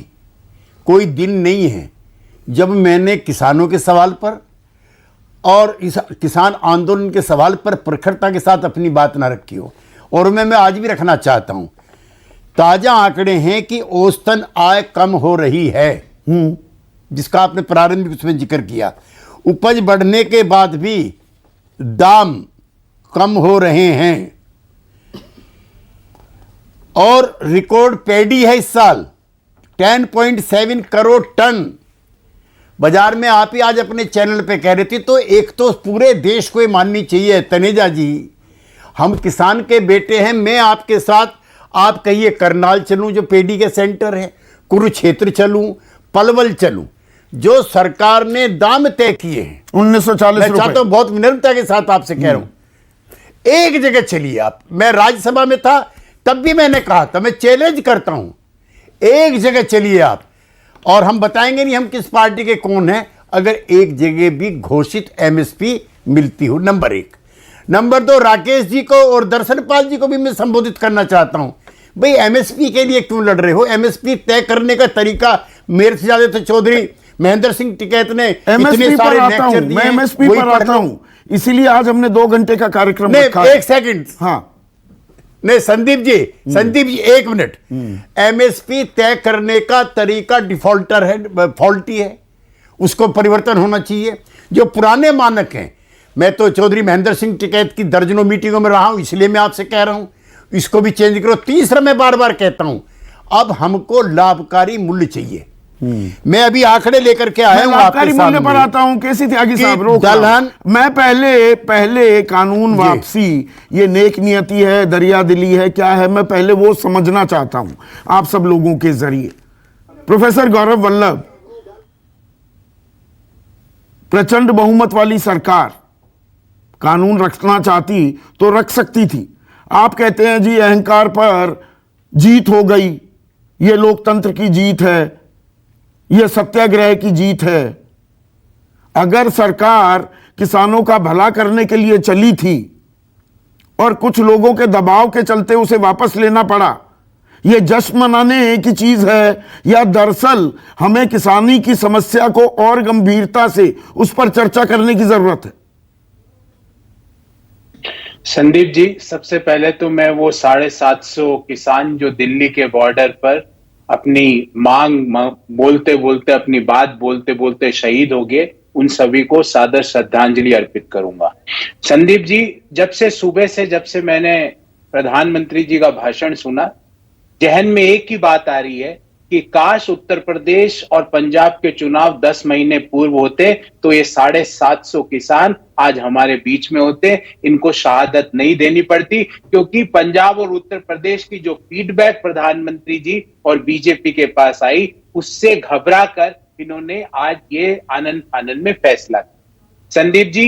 Speaker 11: कोई दिन नहीं है जब मैंने किसानों के सवाल पर और इस किसान आंदोलन के सवाल पर प्रखरता के साथ अपनी बात ना रखी हो। और मैं आज भी रखना चाहता हूं। ताजा आंकड़े हैं कि औसतन आय कम हो रही है, जिसका आपने प्रारंभिक उसमें जिक्र किया। उपज बढ़ने के बाद भी दाम कम हो रहे हैं और रिकॉर्ड पैडी है इस साल 10.7 करोड़ टन। बाजार में आप ही आज अपने चैनल पे कह रहे थे, तो एक तो पूरे देश को ये माननी चाहिए तनेजा जी, हम किसान के बेटे हैं। मैं आपके साथ, आप कहिए करनाल चलूं जो पेडी के सेंटर है, कुरुक्षेत्र चलूं, पलवल चलूं, जो सरकार ने दाम तय किए हैं
Speaker 1: 1940
Speaker 11: मैं चाहता हूं, बहुत विनम्रता के साथ आपसे कह रहा हूं, एक जगह चलिए आप। मैं राज्यसभा में था तब भी मैंने कहा था, मैं चैलेंज करता हूं, एक जगह चलिए आप और हम बताएंगे नहीं हम किस पार्टी के कौन हैं, अगर एक जगह भी घोषित एमएसपी मिलती हो। नंबर 1। नंबर 2, राकेश जी को और दर्शन पाल जी को भी मैं संबोधित करना चाहता हूं, भाई एमएसपी के लिए क्यों लड़ रहे हो? एमएसपी तय करने का तरीका मेरे से ज्यादा तो चौधरी महेंद्र सिंह टिकैत ने इतने सारे लेक्चर दिए।
Speaker 1: मैं एमएसपी पर आता हूं, इसीलिए आज हमने 2 घंटे का कार्यक्रम रखा है।
Speaker 11: 1 सेकंड।
Speaker 1: हाँ
Speaker 11: नहीं संदीप जी 1 मिनट। एमएसपी तय करने का तरीका डिफॉल्टर है, फॉल्टी है, उसको परिवर्तन होना चाहिए। जो पुराने मानक हैं, मैं तो चौधरी महेंद्र सिंह टिकैत की दर्जनों मीटिंगों में रहा हूं, इसलिए मैं आपसे कह रहा हूं इसको भी चेंज करो। तीसरा, मैं बार बार कहता हूं, अब हमको लाभकारी मूल्य चाहिए। मैं अभी आंकड़े लेकर के आया हूं
Speaker 1: लाभकारी मूल्य पर आता हूं। कैसी त्यागी साहब रोक दलहन, मैं पहले कानून वापसी ये नेक नियति है, दरिया दिली है, क्या है, मैं पहले वो समझना चाहता हूं आप सब लोगों के जरिए। प्रोफेसर गौरव वल्लभ, प्रचंड बहुमत वाली सरकार कानून रखना चाहती तो रख सकती थी। आप कहते हैं जी अहंकार पर जीत हो गई, ये लोकतंत्र की जीत है, यह सत्याग्रह की जीत है। अगर सरकार किसानों का भला करने के लिए चली थी और कुछ लोगों के दबाव के चलते उसे वापस लेना पड़ा, यह जश्न मनाने की चीज है या दरअसल हमें किसानी की समस्या को और गंभीरता से उस पर चर्चा करने की जरूरत है?
Speaker 12: संदीप जी, सबसे पहले तो मैं वो 750 किसान जो दिल्ली के बॉर्डर पर अपनी मांग बोलते बोलते, अपनी बात बोलते बोलते शहीद हो गए, उन सभी को सादर श्रद्धांजलि अर्पित करूंगा। संदीप जी, जब से मैंने प्रधानमंत्री जी का भाषण सुना, जहन में एक ही बात आ रही है कि काश उत्तर प्रदेश और पंजाब के चुनाव 10 महीने पूर्व होते तो ये 750 किसान आज हमारे बीच में होते, इनको शहादत नहीं देनी पड़ती। क्योंकि पंजाब और उत्तर प्रदेश की जो फीडबैक प्रधानमंत्री जी और बीजेपी के पास आई, उससे घबरा कर इन्होंने आज ये आनंद फानन में फैसला किया। संदीप जी,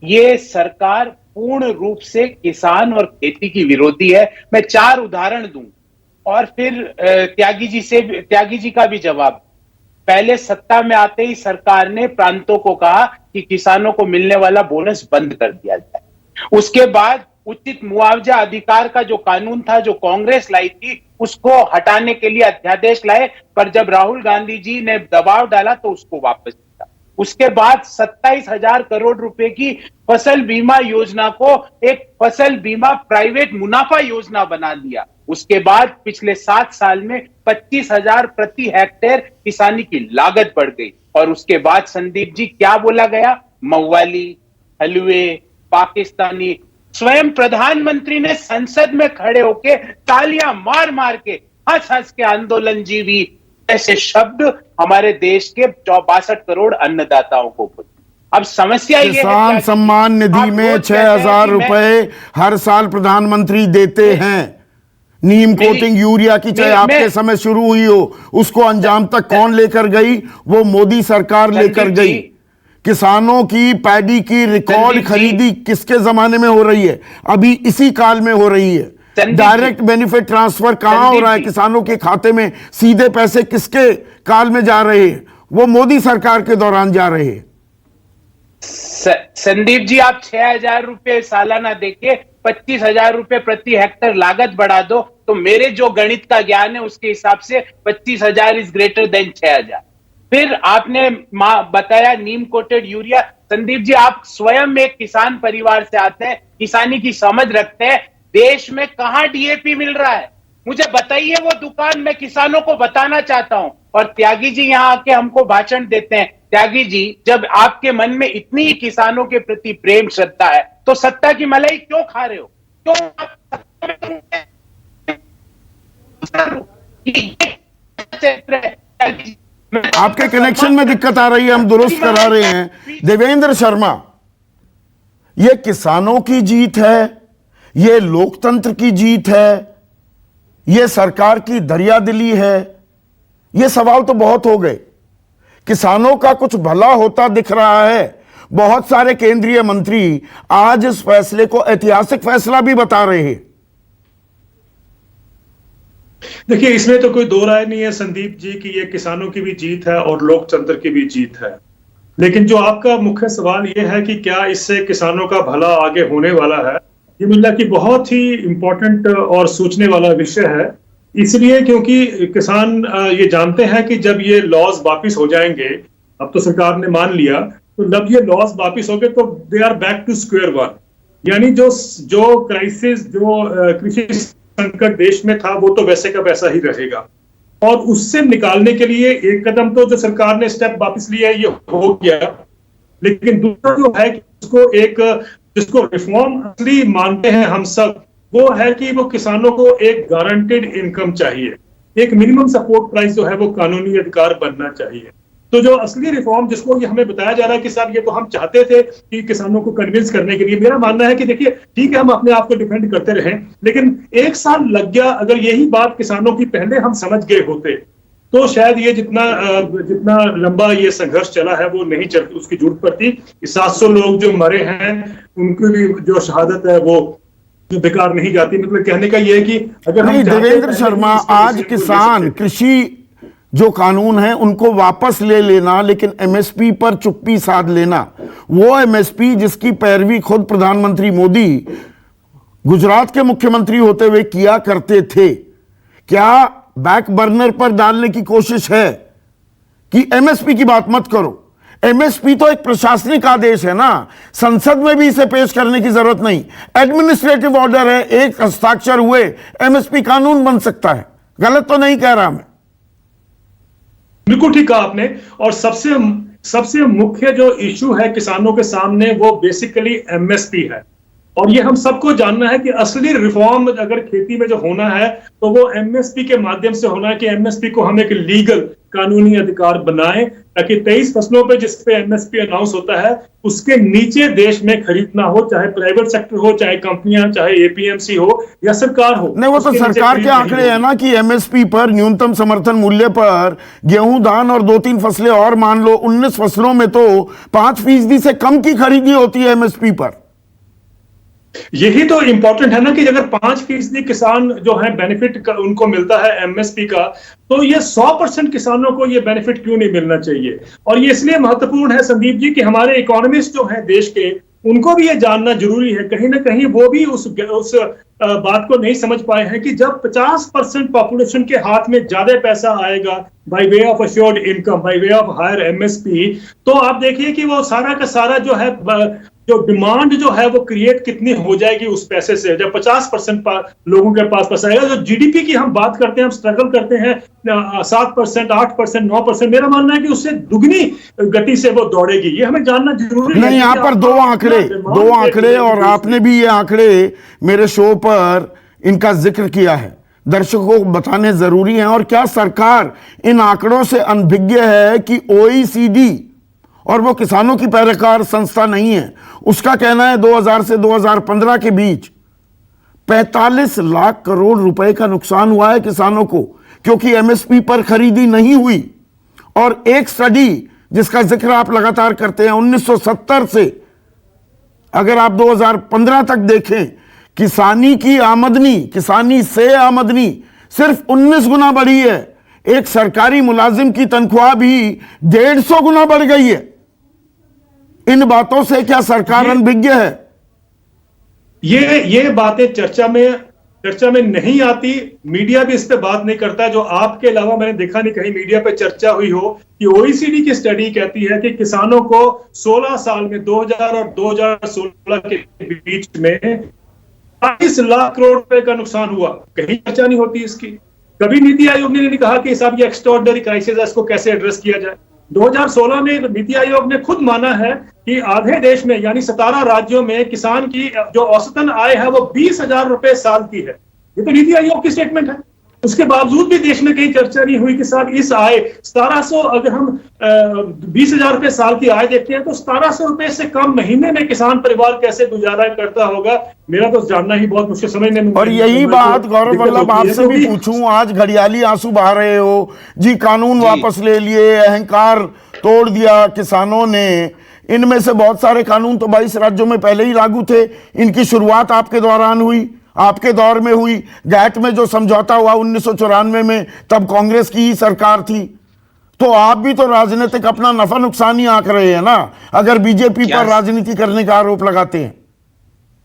Speaker 12: ये सरकार पूर्ण रूप से किसान और खेती की विरोधी है। मैं 4 उदाहरण दूं और फिर त्यागी जी का भी जवाब। पहले सत्ता में आते ही सरकार ने प्रांतों को कहा कि किसानों को मिलने वाला बोनस बंद कर दिया जाए। उसके बाद उचित मुआवजा अधिकार का जो कानून था, जो कांग्रेस लाई थी, उसको हटाने के लिए अध्यादेश लाए, पर जब राहुल गांधी जी ने दबाव डाला तो उसको वापस लिया। उसके बाद 27,000 करोड़ रुपए की फसल बीमा योजना को एक फसल बीमा प्राइवेट मुनाफा योजना बना दिया। उसके बाद पिछले 7 साल में 25,000 प्रति हेक्टेयर किसानी की लागत बढ़ गई। और उसके बाद संदीप जी क्या बोला गया? मऊवाली, हलवे, पाकिस्तानी। स्वयं प्रधानमंत्री ने संसद में खड़े होके तालियां मार मार के, हंस हंस के आंदोलन जीवी ऐसे शब्द हमारे देश के 62 करोड़ अन्नदाताओं को बोले। अब समस्या ये है,
Speaker 1: किसान सम्मान निधि में 6,000 रुपए हर साल प्रधानमंत्री देते हैं। नीम कोटिंग यूरिया की चाहे आपके समय शुरू हुई हो, उसको अंजाम तक कौन लेकर गई? वो मोदी सरकार लेकर गई। किसानों की पैडी की रिकॉर्ड खरीदी किसके जमाने में हो रही है? अभी इसी काल में हो रही है। डायरेक्ट बेनिफिट ट्रांसफर कहां हो रहा है? किसानों के खाते में सीधे पैसे किसके काल में जा रहे हैं? वो मोदी सरकार के दौरान जा रहे हैं।
Speaker 12: संदीप जी, आप 6,000 रुपए सालाना देके 25,000 रुपए प्रति हेक्टेयर लागत बढ़ा दो, तो मेरे जो गणित का ज्ञान है उसके हिसाब से 25,000 इज ग्रेटर देन 6,000। फिर आपने बताया नीम कोटेड यूरिया। संदीप जी, आप स्वयं एक किसान परिवार से आते हैं, किसानी की समझ रखते हैं। देश में कहां डीएपी मिल रहा है? मुझे बताइए वो दुकान, मैं किसानों को बताना चाहता हूं। और त्यागी जी यहां आके हमको भाषण देते हैं। त्यागी जी, जब आपके मन में इतनी किसानों के प्रति प्रेम श्रद्धा है, तो सत्ता की मलाई क्यों खा रहे हो? क्यों
Speaker 1: आपके कनेक्शन में दिक्कत आ रही है, हम दुरुस्त करा रहे हैं। देवेंद्र शर्मा, ये किसानों की जीत है, ये लोकतंत्र की जीत है, ये सरकार की दरियादिली है? ये सवाल तो बहुत हो गए। किसानों का कुछ भला होता दिख रहा है। बहुत सारे केंद्रीय मंत्री आज इस फैसले को ऐतिहासिक फैसला भी बता रहे हैं।
Speaker 13: देखिए, इसमें तो कोई दो राय नहीं है संदीप जी कि ये किसानों की भी जीत है और लोकतंत्र की भी जीत है। लेकिन जो आपका मुख्य सवाल ये है कि क्या इससे किसानों का भला आगे होने वाला है, ये मुझे लगता है कि बहुत ही इंपॉर्टेंट और सोचने वाला विषय है। इसलिए क्योंकि किसान ये जानते हैं कि जब ये लॉज वापिस हो जाएंगे, अब तो सरकार ने मान लिया, तो जब ये लॉज वापिस हो गए तो they are back to square one. यानी जो क्राइसिस, जो कृषि संकट देश में था, वो तो वैसे का वैसा ही रहेगा। और उससे निकालने के लिए एक कदम तो जो सरकार ने स्टेप वापस लिया है, ये हो गया। लेकिन दूसरा जो है कि जिसको रिफॉर्म असली मानते हैं हम सब, वो है कि वो किसानों को एक गारंटेड इनकम चाहिए, एक मिनिमम सपोर्ट प्राइस जो है वो कानूनी अधिकार बनना चाहिए। तो जो असली रिफॉर्म जिसको ये हमें बताया जा रहा है कि साहब ये तो हम चाहते थे कि किसानों को कन्विंस करने के लिए, मेरा मानना है कि देखिए ठीक है, हम अपने आप को डिफेंड करते रहे, लेकिन 1 साल लग गया। अगर यही बात किसानों की पहले हम समझ गए होते तो शायद ये जितना लंबा ये संघर्ष चला है वो नहीं चलती, उसकी जरूरत पड़ती। 700 लोग जो मरे हैं उनकी भी जो शहादत है वो बेकार नहीं जाती। मतलब कहने का ये है कि अगर हम
Speaker 1: देवेंद्र शर्मा, आज किसान कृषि जो कानून है उनको वापस ले लेना, लेकिन एमएसपी पर चुप्पी साध लेना, वो एमएसपी जिसकी पैरवी खुद प्रधानमंत्री मोदी गुजरात के मुख्यमंत्री होते हुए किया करते थे, क्या बैक बर्नर पर डालने की कोशिश है कि एमएसपी की बात मत करो? एमएसपी तो एक प्रशासनिक आदेश है ना, संसद में भी इसे पेश करने की जरूरत नहीं। एडमिनिस्ट्रेटिव ऑर्डर है, एक हस्ताक्षर हुए एमएसपी कानून बन सकता है। गलत तो नहीं कह रहा मैं?
Speaker 13: बिल्कुल ठीक कहा आपने। और सबसे मुख्य जो इश्यू है किसानों के सामने वो बेसिकली एमएसपी है। और ये हम सबको जानना है कि असली रिफॉर्म अगर खेती में जो होना है तो वो एमएसपी के माध्यम से होना है कि एमएसपी को हम एक लीगल कानूनी अधिकार बनाएं, ताकि 23 फसलों पे जिस पे एमएसपी अनाउंस होता है उसके नीचे देश में खरीदना हो, चाहे प्राइवेट सेक्टर हो, चाहे कंपनियां, चाहे एपीएमसी हो या सरकार हो।
Speaker 1: नहीं, वो तो सरकार के आंकड़े हैं ना कि एमएसपी पर, न्यूनतम समर्थन मूल्य पर गेहूं, धान और 2-3 फसलें और मान लो, 19 फसलों में तो 5% से कम की खरीदी होती है एमएसपी पर।
Speaker 13: यही तो इंपॉर्टेंट है ना कि अगर 5% किसान जो है बेनिफिट उनको मिलता है एमएसपी का, तो ये 100% किसानों को ये बेनिफिट क्यों नहीं मिलना चाहिए? और ये इसलिए महत्वपूर्ण है संदीप जी कि हमारे इकोनॉमिस्ट जो हैं देश के, उनको भी ये जानना जरूरी है। कहीं ना कहीं वो भी उस बात को नहीं समझ पाए हैं कि जब 50% पॉपुलेशन के हाथ में ज्यादा पैसा आएगा by way of assured income, by way of higher MSP, तो आप देखिए कि वो सारा का सारा जो है, जो डिमांड जो है वो क्रिएट कितनी हो जाएगी उस पैसे से, जब 50% लोगों के पास पैसा आएगा। जो जीडीपी की हम बात करते हैं, हम स्ट्रगल करते हैं 7%, 8%, 9%, मेरा मानना है कि उससे दुगनी गति से वो दौड़ेगी। ये हमें जानना जरूरी है।
Speaker 1: नहीं, यहाँ पर दो आंकड़े और आपने भी ये आंकड़े मेरे शो पर इनका जिक्र किया है, दर्शकों को बताने जरूरी है। और क्या सरकार इन आंकड़ों से अनभिज्ञ है कि ओईसीडी, और वो किसानों की पैरोकार संस्था नहीं है, उसका कहना है 2000 से 2015 के बीच 45 लाख करोड़ रुपए का नुकसान हुआ है किसानों को, क्योंकि एमएसपी पर खरीदी नहीं हुई। और एक स्टडी जिसका जिक्र आप लगातार करते हैं, 1970 से अगर आप 2015 तक देखें, किसानी से आमदनी सिर्फ 19 गुना बढ़ी है। एक सरकारी मुलाजिम की तनख्वाह भी 150 गुना बढ़ गई है। इन बातों से क्या सरकार अनभिज्ञ है?
Speaker 13: ये बातें चर्चा में नहीं आती, मीडिया भी इस पे बात नहीं करता। जो आपके अलावा मैंने देखा नहीं कहीं मीडिया पे चर्चा हुई हो कि ओईसीडी की स्टडी कहती है कि किसानों को 16 साल में 2000 और 2016 के बीच में 22 लाख करोड़ रुपए का नुकसान हुआ। कहीं चर्चा नहीं होती इसकी। कभी नीति आयोग ने नहीं कहा कि साहब ये एक्स्ट्राऑर्डिनरी क्राइसिस है, इसको कैसे एड्रेस किया जाए। 2016 में नीति आयोग ने खुद माना है कि आधे देश में यानी 17 राज्यों में किसान की जो औसतन आय है वो 20,000 रुपए साल की है। ये तो नीति आयोग की स्टेटमेंट है। उसके बावजूद भी देश में कहीं चर्चा नहीं हुई कि साहब इस आय 1700, अगर हम 20,000 रुपए साल की आय देखते हैं तो 1700 रुपए से कम महीने में किसान परिवार कैसे गुजारा करता होगा, मेरा तो जानना ही बहुत मुश्किल समझने में।
Speaker 1: और यही बात गौरव वल्लभ आपसे भी पूछूं, आज घड़ियाली आंसू बहा रहे हो जी, कानून वापस ले लिए, अहंकार तोड़ दिया किसानों ने। इनमें से बहुत सारे कानून तो 22 राज्यों में पहले ही लागू थे, इनकी शुरुआत आपके दौरान हुई, आपके दौर में हुई। गैट में जो समझौता हुआ 1994 में, तब कांग्रेस की ही सरकार थी। तो आप भी तो राजनीतिक अपना नफा नुकसान ही आंक रहे हैं ना, अगर बीजेपी पर राजनीति करने का आरोप लगाते हैं।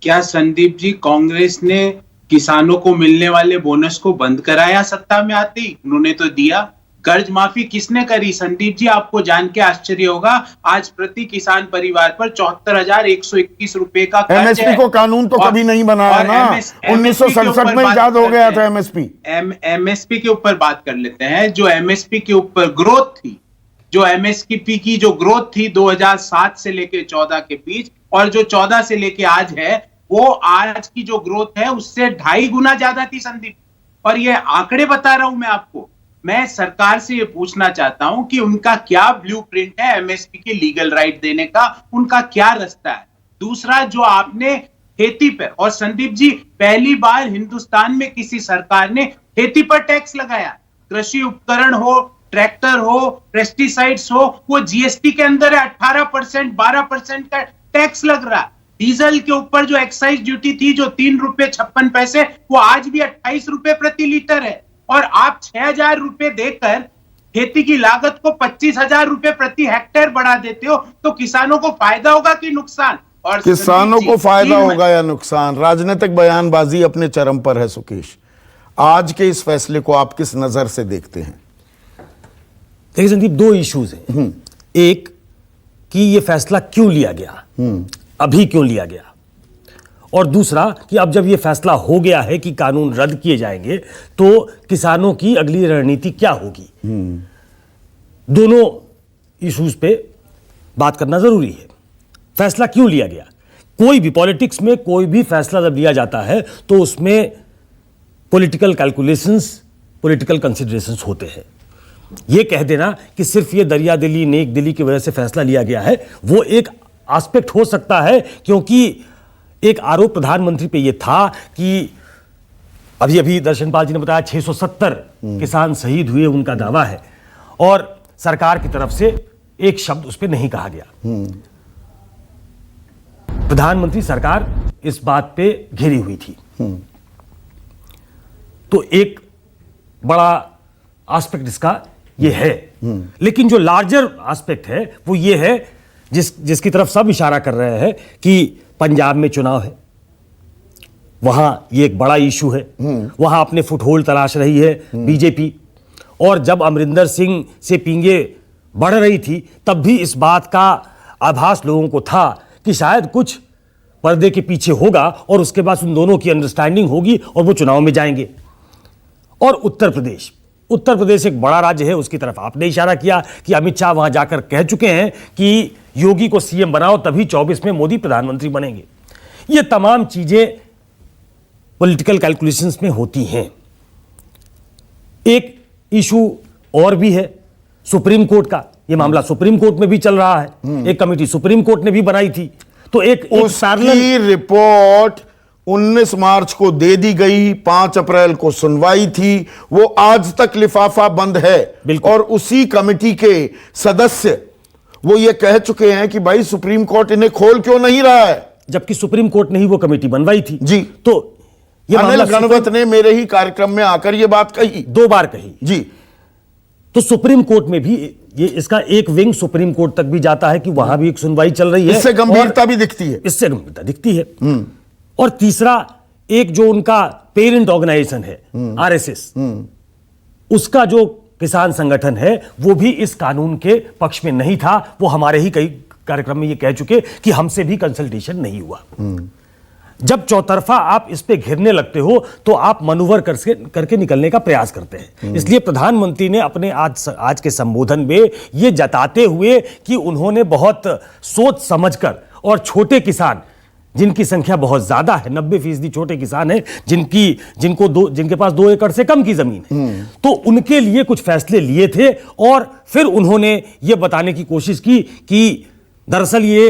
Speaker 12: क्या संदीप जी, कांग्रेस ने किसानों को मिलने वाले बोनस को बंद कराया सत्ता में आते ही? उन्होंने तो दिया। कर्ज माफी किसने करी संदीप जी? आपको जान के आश्चर्य होगा, आज प्रति किसान परिवार पर 74,121 रुपए का कर्ज है।
Speaker 1: एमएसपी को कानून तो कभी नहीं बनाया ना, 1967 में इजाद हो गया था एमएसपी।
Speaker 12: एमएसपी के ऊपर बात कर लेते हैं। जो एमएसपी के ऊपर ग्रोथ थी, जो एमएसपी की जो ग्रोथ थी 2007 से लेके 14 के बीच, और जो 14 से लेके आज है, वो आज की जो ग्रोथ है उससे 2.5 गुना ज्यादा थी संदीप। और ये आंकड़े बता रहा हूं मैं आपको। मैं सरकार से ये पूछना चाहता हूं कि उनका क्या ब्लूप्रिंट है एमएसपी के लीगल राइट देने का, उनका क्या रास्ता है? दूसरा, जो आपने खेती पर, और संदीप जी पहली बार हिंदुस्तान में किसी सरकार ने खेती पर टैक्स लगाया। कृषि उपकरण हो, ट्रैक्टर हो, पेस्टिसाइड्स हो, वो जीएसटी के अंदर है। 18%, 12% का टैक्स लग रहा है। डीजल के ऊपर जो एक्साइज ड्यूटी थी, जो 3 रुपए 56 पैसे, वो आज भी 28 रुपए प्रति लीटर है। और आप 6,000 रुपए देकर खेती की लागत को 25,000 रुपए प्रति हेक्टेयर बढ़ा देते हो, तो किसानों को फायदा होगा कि नुकसान? और
Speaker 1: किसानों को फायदा होगा या नुकसान? राजनीतिक बयानबाजी अपने चरम पर है। सुकेश, आज के इस फैसले को आप किस नजर से देखते हैं?
Speaker 14: देखिए संदीप, 2 इश्यूज हैं। एक कि ये फैसला क्यों लिया गया, अभी क्यों लिया गया, और दूसरा कि अब जब ये फैसला हो गया है कि कानून रद्द किए जाएंगे तो किसानों की अगली रणनीति क्या होगी। दोनों इश्यूज पे बात करना जरूरी है। फैसला क्यों लिया गया? कोई भी पॉलिटिक्स में कोई भी फैसला जब लिया जाता है तो उसमें पॉलिटिकल कैलकुलेशंस, पॉलिटिकल कंसिडरेशंस होते हैं। ये कह देना कि सिर्फ ये दरिया दिली, नेक दिली की वजह से फैसला लिया गया है, वो एक एस्पेक्ट हो सकता है, क्योंकि एक आरोप प्रधानमंत्री पे ये था कि अभी अभी दर्शनपाल जी ने बताया 670 किसान शहीद हुए, उनका दावा है, और सरकार की तरफ से एक शब्द उस पर नहीं कहा गया। प्रधानमंत्री सरकार इस बात पे घिरी हुई थी। तो एक बड़ा एस्पेक्ट इसका ये है। लेकिन जो लार्जर एस्पेक्ट है वो ये है जिसकी तरफ सब इशारा कर रहे हैं कि पंजाब में चुनाव है, वहां ये एक बड़ा इशू है, वहां अपने फुटहोल्ड तलाश रही है बीजेपी। और जब अमरिंदर सिंह से पींगे बढ़ रही थी तब भी इस बात का आभास लोगों को था कि शायद कुछ पर्दे के पीछे होगा और उसके बाद उन दोनों की अंडरस्टैंडिंग होगी और वो चुनाव में जाएंगे। और उत्तर प्रदेश एक बड़ा राज्य है, उसकी तरफ आपने इशारा किया कि अमित शाह वहां जाकर कह चुके हैं कि योगी को सीएम बनाओ तभी 24 में मोदी प्रधानमंत्री बनेंगे। ये तमाम चीजें पॉलिटिकल कैलकुलेशंस में होती हैं। एक इशू और भी है सुप्रीम कोर्ट का, ये मामला सुप्रीम कोर्ट में भी चल रहा है, एक कमेटी सुप्रीम कोर्ट ने भी बनाई थी, तो एक
Speaker 1: उसकी रिपोर्ट 19 मार्च को दे दी गई, 5 अप्रैल को सुनवाई थी, वो आज तक लिफाफा बंद है। और उसी कमेटी के सदस्य वो ये कह चुके हैं कि भाई सुप्रीम कोर्ट इन्हें खोल क्यों नहीं रहा है,
Speaker 14: जबकि सुप्रीम कोर्ट ने ही वो कमेटी बनवाई थी।
Speaker 1: जी,
Speaker 14: तो ये
Speaker 1: अनिल गणवत ने मेरे ही कार्यक्रम में आकर ये बात कही,
Speaker 14: 2 बार कही
Speaker 1: जी।
Speaker 14: तो सुप्रीम कोर्ट में भी ये इसका एक विंग सुप्रीम कोर्ट तक भी जाता है कि वहां भी एक सुनवाई चल रही है,
Speaker 1: इससे गंभीरता भी दिखती है,
Speaker 14: इससे गंभीरता दिखती है। और तीसरा, एक जो उनका पेरेंट ऑर्गेनाइजेशन है आरएसएस, उसका जो किसान संगठन है वो भी इस कानून के पक्ष में नहीं था। वो हमारे ही कई कार्यक्रम में ये कह चुके कि हमसे भी कंसल्टेशन नहीं हुआ। जब चौतरफा आप इस पे घिरने लगते हो तो आप मनूवर करके निकलने का प्रयास करते हैं। इसलिए प्रधानमंत्री ने अपने आज के संबोधन में ये जताते हुए कि उन्होंने बहुत सोच समझकर, और छोटे किसान जिनकी संख्या बहुत ज्यादा है, 90% छोटे किसान हैं जिनके पास 2 एकड़ से कम की जमीन है, तो उनके लिए कुछ फैसले लिए थे। और फिर उन्होंने ये बताने की कोशिश की कि दरअसल ये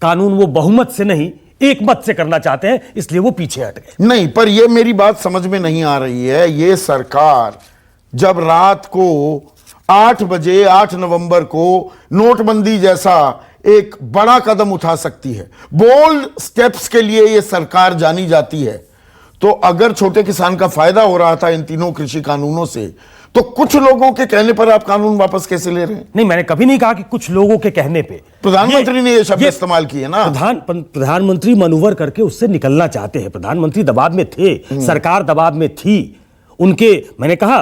Speaker 14: कानून वो बहुमत से नहीं एक मत से करना चाहते हैं, इसलिए वो पीछे हट गए।
Speaker 1: नहीं, पर ये मेरी बात समझ में नहीं आ रही है। ये सरकार जब रात को 8 बजे 8 नवंबर को नोटबंदी जैसा एक बड़ा कदम उठा सकती है, बोल्ड स्टेप्स के लिए ये सरकार जानी जाती है, तो अगर छोटे किसान का फायदा हो रहा था इन तीनों कृषि कानूनों से, तो कुछ लोगों के कहने पर आप कानून वापस कैसे ले रहे हैं?
Speaker 14: नहीं, मैंने कभी नहीं कहा कि कुछ लोगों के कहने पे।
Speaker 1: प्रधानमंत्री ने ये शब्द इस्तेमाल किए ना।
Speaker 14: प्रधानमंत्री मनूवर करके उससे निकलना चाहते हैं। प्रधानमंत्री दबाव में थे, सरकार दबाव में थी, उनके, मैंने कहा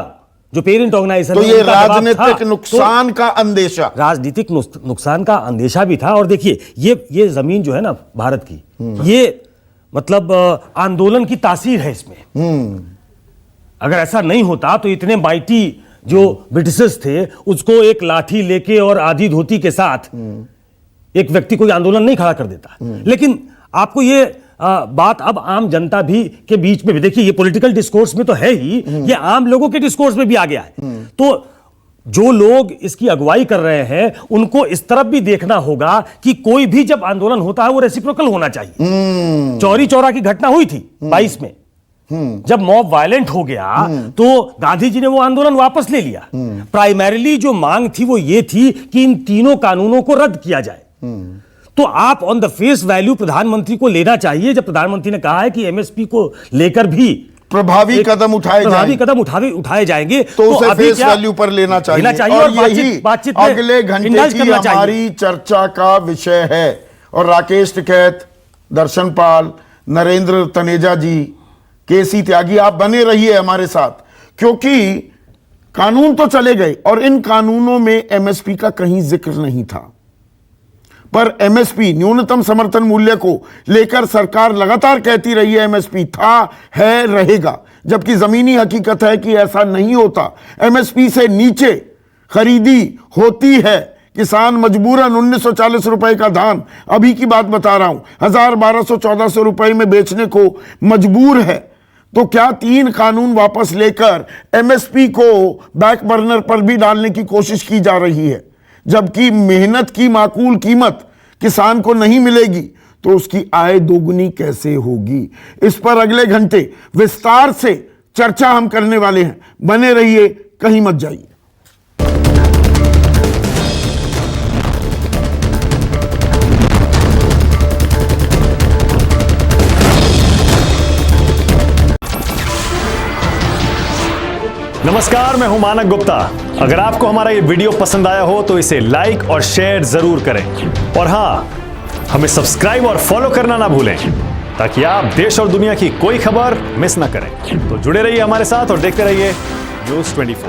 Speaker 14: जो पेरेंट ऑर्गेनाइजेशन,
Speaker 1: तो ये राजनीतिक नुकसान का अंदेशा,
Speaker 14: राजनीतिक नुकसान का अंदेशा भी था। और देखिए ये जमीन जो है ना भारत की, ये मतलब आंदोलन की तासीर है इसमें। अगर ऐसा नहीं होता तो इतने माइटी जो ब्रिटिशर्स थे उसको एक लाठी लेके और आधी धोती के साथ एक व्यक्ति कोई आंदोलन नहीं खड़ा कर देता। लेकिन आपको ये बात अब आम जनता भी के बीच में भी, देखिए ये पॉलिटिकल डिस्कोर्स में तो है ही, ये आम लोगों के डिस्कोर्स में भी आ गया है। तो जो लोग इसकी अगुवाई कर रहे हैं उनको इस तरफ भी देखना होगा कि कोई भी जब आंदोलन होता है वो रेसिप्रोकल होना चाहिए। चौरी चौरा की घटना हुई थी 22 में, जब मॉब वायलेंट हो गया तो गांधी जी ने वो आंदोलन वापस ले लिया। प्राइमरीली जो मांग थी वो ये थी कि इन तीनों कानूनों को रद्द किया जाए। तो आप ऑन द फेस वैल्यू प्रधानमंत्री को लेना चाहिए। जब प्रधानमंत्री ने कहा है कि एमएसपी को लेकर भी
Speaker 1: प्रभावी कदम
Speaker 14: उठाए जाएंगे
Speaker 1: तो उसे फेस वैल्यू पर लेना चाहिए। और यही बातचीत अगले घंटे की हमारी चर्चा का विषय है। और राकेश टिकैत, दर्शन पाल, नरेंद्र तनेजा जी, केसी त्यागी, आप बने रहिए हमारे साथ, क्योंकि कानून तो चले गए और इन कानूनों में एमएसपी का कहीं जिक्र नहीं था। पर एमएसपी, न्यूनतम समर्थन मूल्य को लेकर सरकार लगातार कहती रही है एमएसपी था, है, रहेगा, जबकि जमीनी हकीकत है कि ऐसा नहीं होता। एमएसपी से नीचे खरीदी होती है। किसान मजबूरन 1940 रुपए का धान, अभी की बात बता रहा हूं, 1000, 1200, 1400 रुपए में बेचने को मजबूर है। तो क्या 3 कानून वापस लेकर एमएसपी को बैक बर्नर पर भी डालने की कोशिश की जा रही है, जबकि मेहनत की माकूल कीमत किसान को नहीं मिलेगी तो उसकी आय दोगुनी कैसे होगी? इस पर अगले घंटे विस्तार से चर्चा हम करने वाले हैं। बने रहिए, कहीं मत जाइए।
Speaker 15: नमस्कार, मैं हूं मानक गुप्ता। अगर आपको हमारा ये वीडियो पसंद आया हो तो इसे लाइक और शेयर जरूर करें और हाँ, हमें सब्सक्राइब और फॉलो करना ना भूलें ताकि आप देश और दुनिया की कोई खबर मिस ना करें। तो जुड़े रहिए हमारे साथ और देखते रहिए न्यूज़ 24।